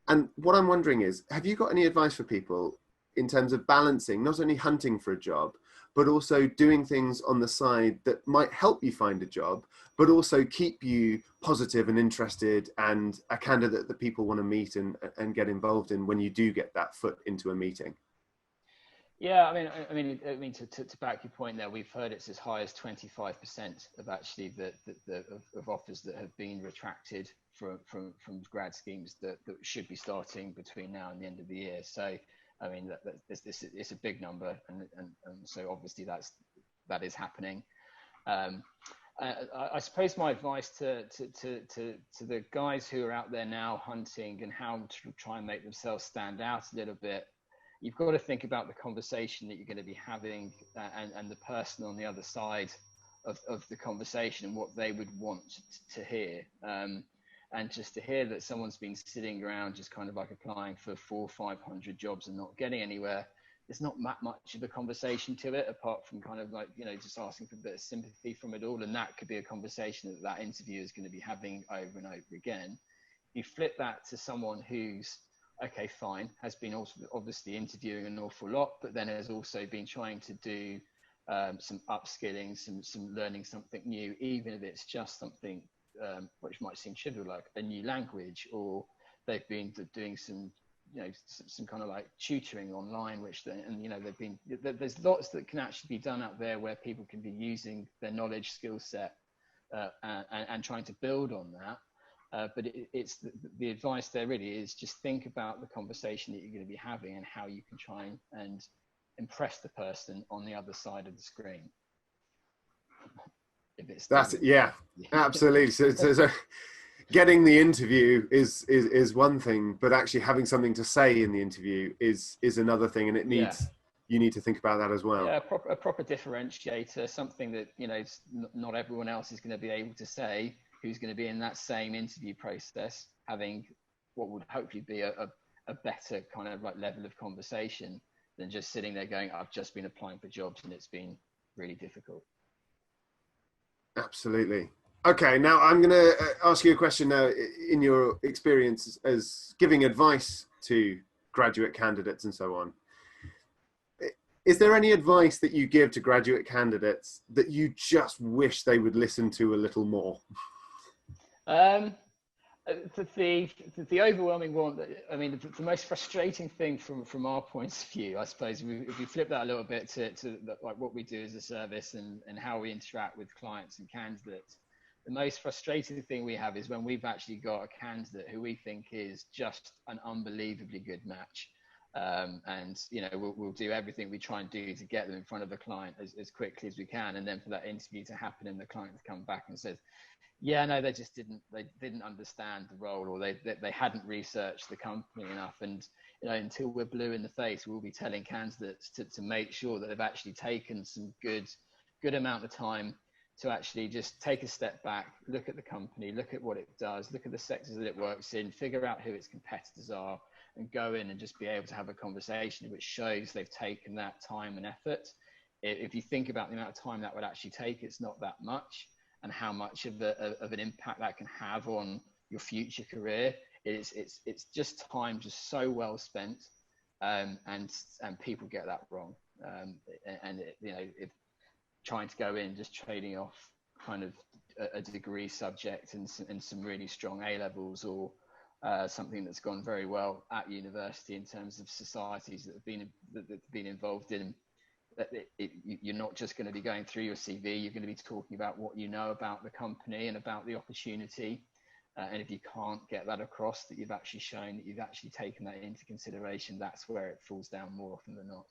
And what I'm wondering is, have you got any advice for people in terms of balancing not only hunting for a job, but also doing things on the side that might help you find a job, but also keep you positive and interested and a candidate that people want to meet and get involved in when you do get that foot into a meeting? Yeah, I mean, to back your point there, we've heard it's as high as 25% of actually of offers that have been retracted from grad schemes that should be starting between now and the end of the year. So, I mean, it's a big number, and so obviously that is happening. I suppose my advice to the guys who are out there now hunting and how to try and make themselves stand out a little bit, you've got to think about the conversation that you're going to be having and the person on the other side of the conversation and what they would want to hear. And just to hear that someone's been sitting around just kind of like applying for 400 or 500 jobs and not getting anywhere, there's not that much of a conversation to it, apart from kind of like, you know, just asking for a bit of sympathy from it all. And that could be a conversation that interviewer is going to be having over and over again. You flip that to someone who's, okay, fine, has been also obviously interviewing an awful lot, but then has also been trying to do some upskilling, some learning something new, even if it's just something which might seem trivial, like a new language, or they've been doing some, you know, some kind of like tutoring online, which and you know, there's lots that can actually be done out there where people can be using their knowledge, skill set, and trying to build on that. But it's the advice there really is just think about the conversation that you're going to be having and how you can try and impress the person on the other side of the screen. Yeah, absolutely. So getting the interview is one thing, but actually having something to say in the interview is another thing, and it needs you need to think about that as well. Yeah, a proper differentiator, something that, you know, not everyone else is going to be able to say, who's going to be in that same interview process, having what would hopefully be a better kind of like level of conversation than just sitting there going, I've just been applying for jobs and it's been really difficult. Absolutely. Okay, now I'm going to ask you a question now. In your experience as giving advice to graduate candidates and so on, is there any advice that you give to graduate candidates that you just wish they would listen to a little more? The overwhelming one, I mean, the most frustrating thing from our point of view, I suppose, if we flip that a little bit to like what we do as a service and how we interact with clients and candidates, the most frustrating thing we have is when we've actually got a candidate who we think is just an unbelievably good match. And, you know, we'll do everything we try and do to get them in front of the client as quickly as we can. And then for that interview to happen and the client to come back and says, yeah, no, they didn't understand the role, or they hadn't researched the company enough. And, you know, until we're blue in the face, we'll be telling candidates to make sure that they've actually taken some good amount of time to actually just take a step back, look at the company, look at what it does, look at the sectors that it works in, figure out who its competitors are, and go in and just be able to have a conversation which shows they've taken that time and effort. If you think about the amount of time that would actually take, it's not that much, and how much of an impact that can have on your future career. It's just time just so well spent, and people get that wrong. You know, if trying to go in just trading off kind of a degree subject and some really strong A levels, or something that's gone very well at university in terms of societies that have been involved in. You're not just going to be going through your CV, you're going to be talking about what you know about the company and about the opportunity. And if you can't get that across, that you've actually shown that you've actually taken that into consideration, that's where it falls down more often than not.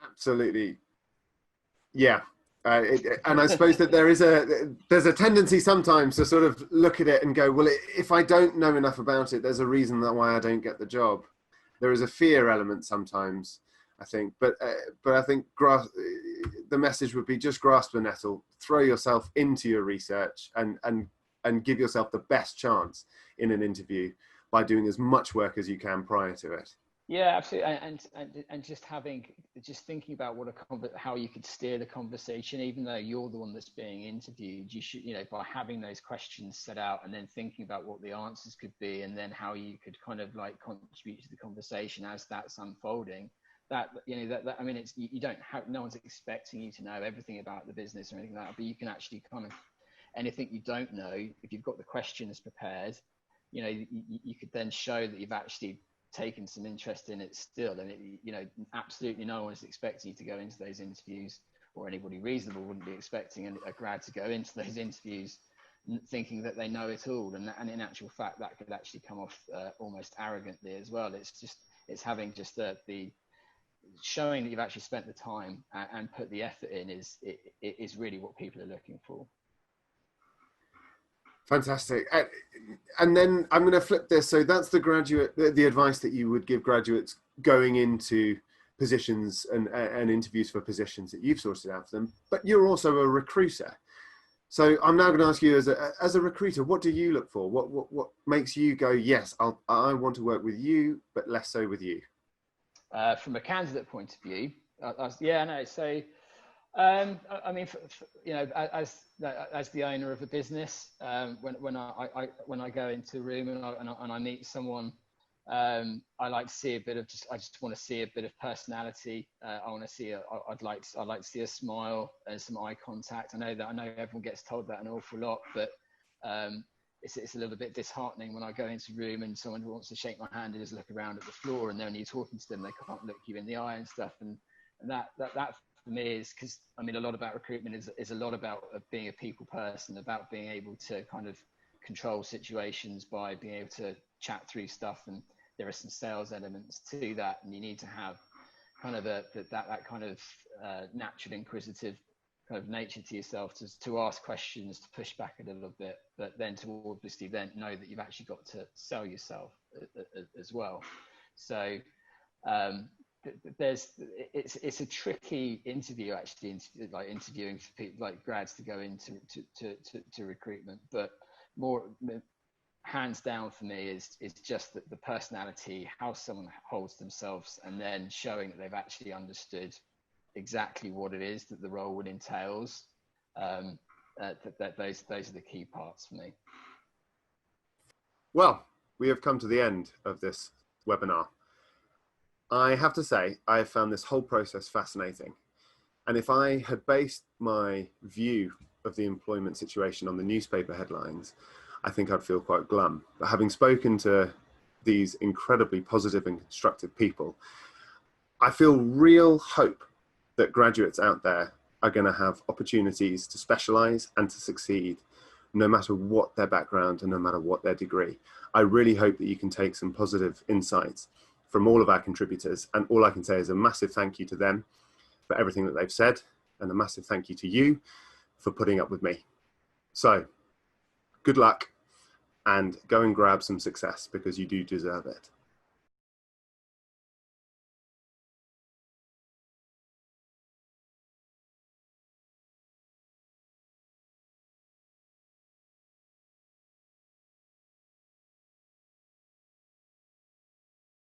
Absolutely. Yeah. And I suppose that there's a tendency sometimes to sort of look at it and go, well, if I don't know enough about it, there's a reason why I don't get the job. There is a fear element sometimes, I think, but I think the message would be just grasp the nettle, throw yourself into your research, and give yourself the best chance in an interview by doing as much work as you can prior to it. Yeah, absolutely, and just thinking about how you could steer the conversation, even though you're the one that's being interviewed. You should, by having those questions set out and then thinking about what the answers could be, and then how you could kind of like contribute to the conversation as that's unfolding. That I mean, it's you don't have, no one's expecting you to know everything about the business or anything like that, but you can actually kind of, anything you don't know, if you've got the questions prepared, you could then show that you've actually taken some interest in it still. And absolutely no one is expecting you to go into those interviews, or anybody reasonable wouldn't be expecting a grad to go into those interviews thinking that they know it all. And in actual fact, that could actually come off almost arrogantly as well. It's having just the showing that you've actually spent the time and put the effort in is really what people are looking for. Fantastic. And then I'm going to flip this. So that's the advice that you would give graduates going into positions and interviews for positions that you've sorted out for them. But you're also a recruiter. So I'm now going to ask you, as a recruiter, what do you look for? What makes you go, yes, I want to work with you, but less so with you? From a candidate point of view, I mean, as the owner of a business, when I go into a room and I meet someone, I like to see I just want to see a bit of personality. I'd like to see a smile and some eye contact. I know everyone gets told that an awful lot, but it's a little bit disheartening when I go into a room and someone wants to shake my hand and just look around at the floor, and then when you're talking to them, they can't look you in the eye and stuff. And that for me is, because I mean, a lot about recruitment is a lot about being a people person, about being able to kind of control situations by being able to chat through stuff. And there are some sales elements to that, and you need to have kind of that kind of natural inquisitive kind of nature to yourself to ask questions, to push back a little bit, but then to obviously then know that you've actually got to sell yourself as well. So it's a tricky interview, actually, like interviewing for people like grads to go into to recruitment, but more hands down for me is just the personality, how someone holds themselves, and then showing that they've actually understood exactly what it is that the role would entails. Those are the key parts for me. Well, we have come to the end of this webinar. I have to say, I have found this whole process fascinating. And if I had based my view of the employment situation on the newspaper headlines, I think I'd feel quite glum. But having spoken to these incredibly positive and constructive people, I feel real hope that graduates out there are going to have opportunities to specialize and to succeed, no matter what their background and no matter what their degree. I really hope that you can take some positive insights from all of our contributors, and all I can say is a massive thank you to them for everything that they've said, and a massive thank you to you for putting up with me. So good luck, and go and grab some success, because you do deserve it.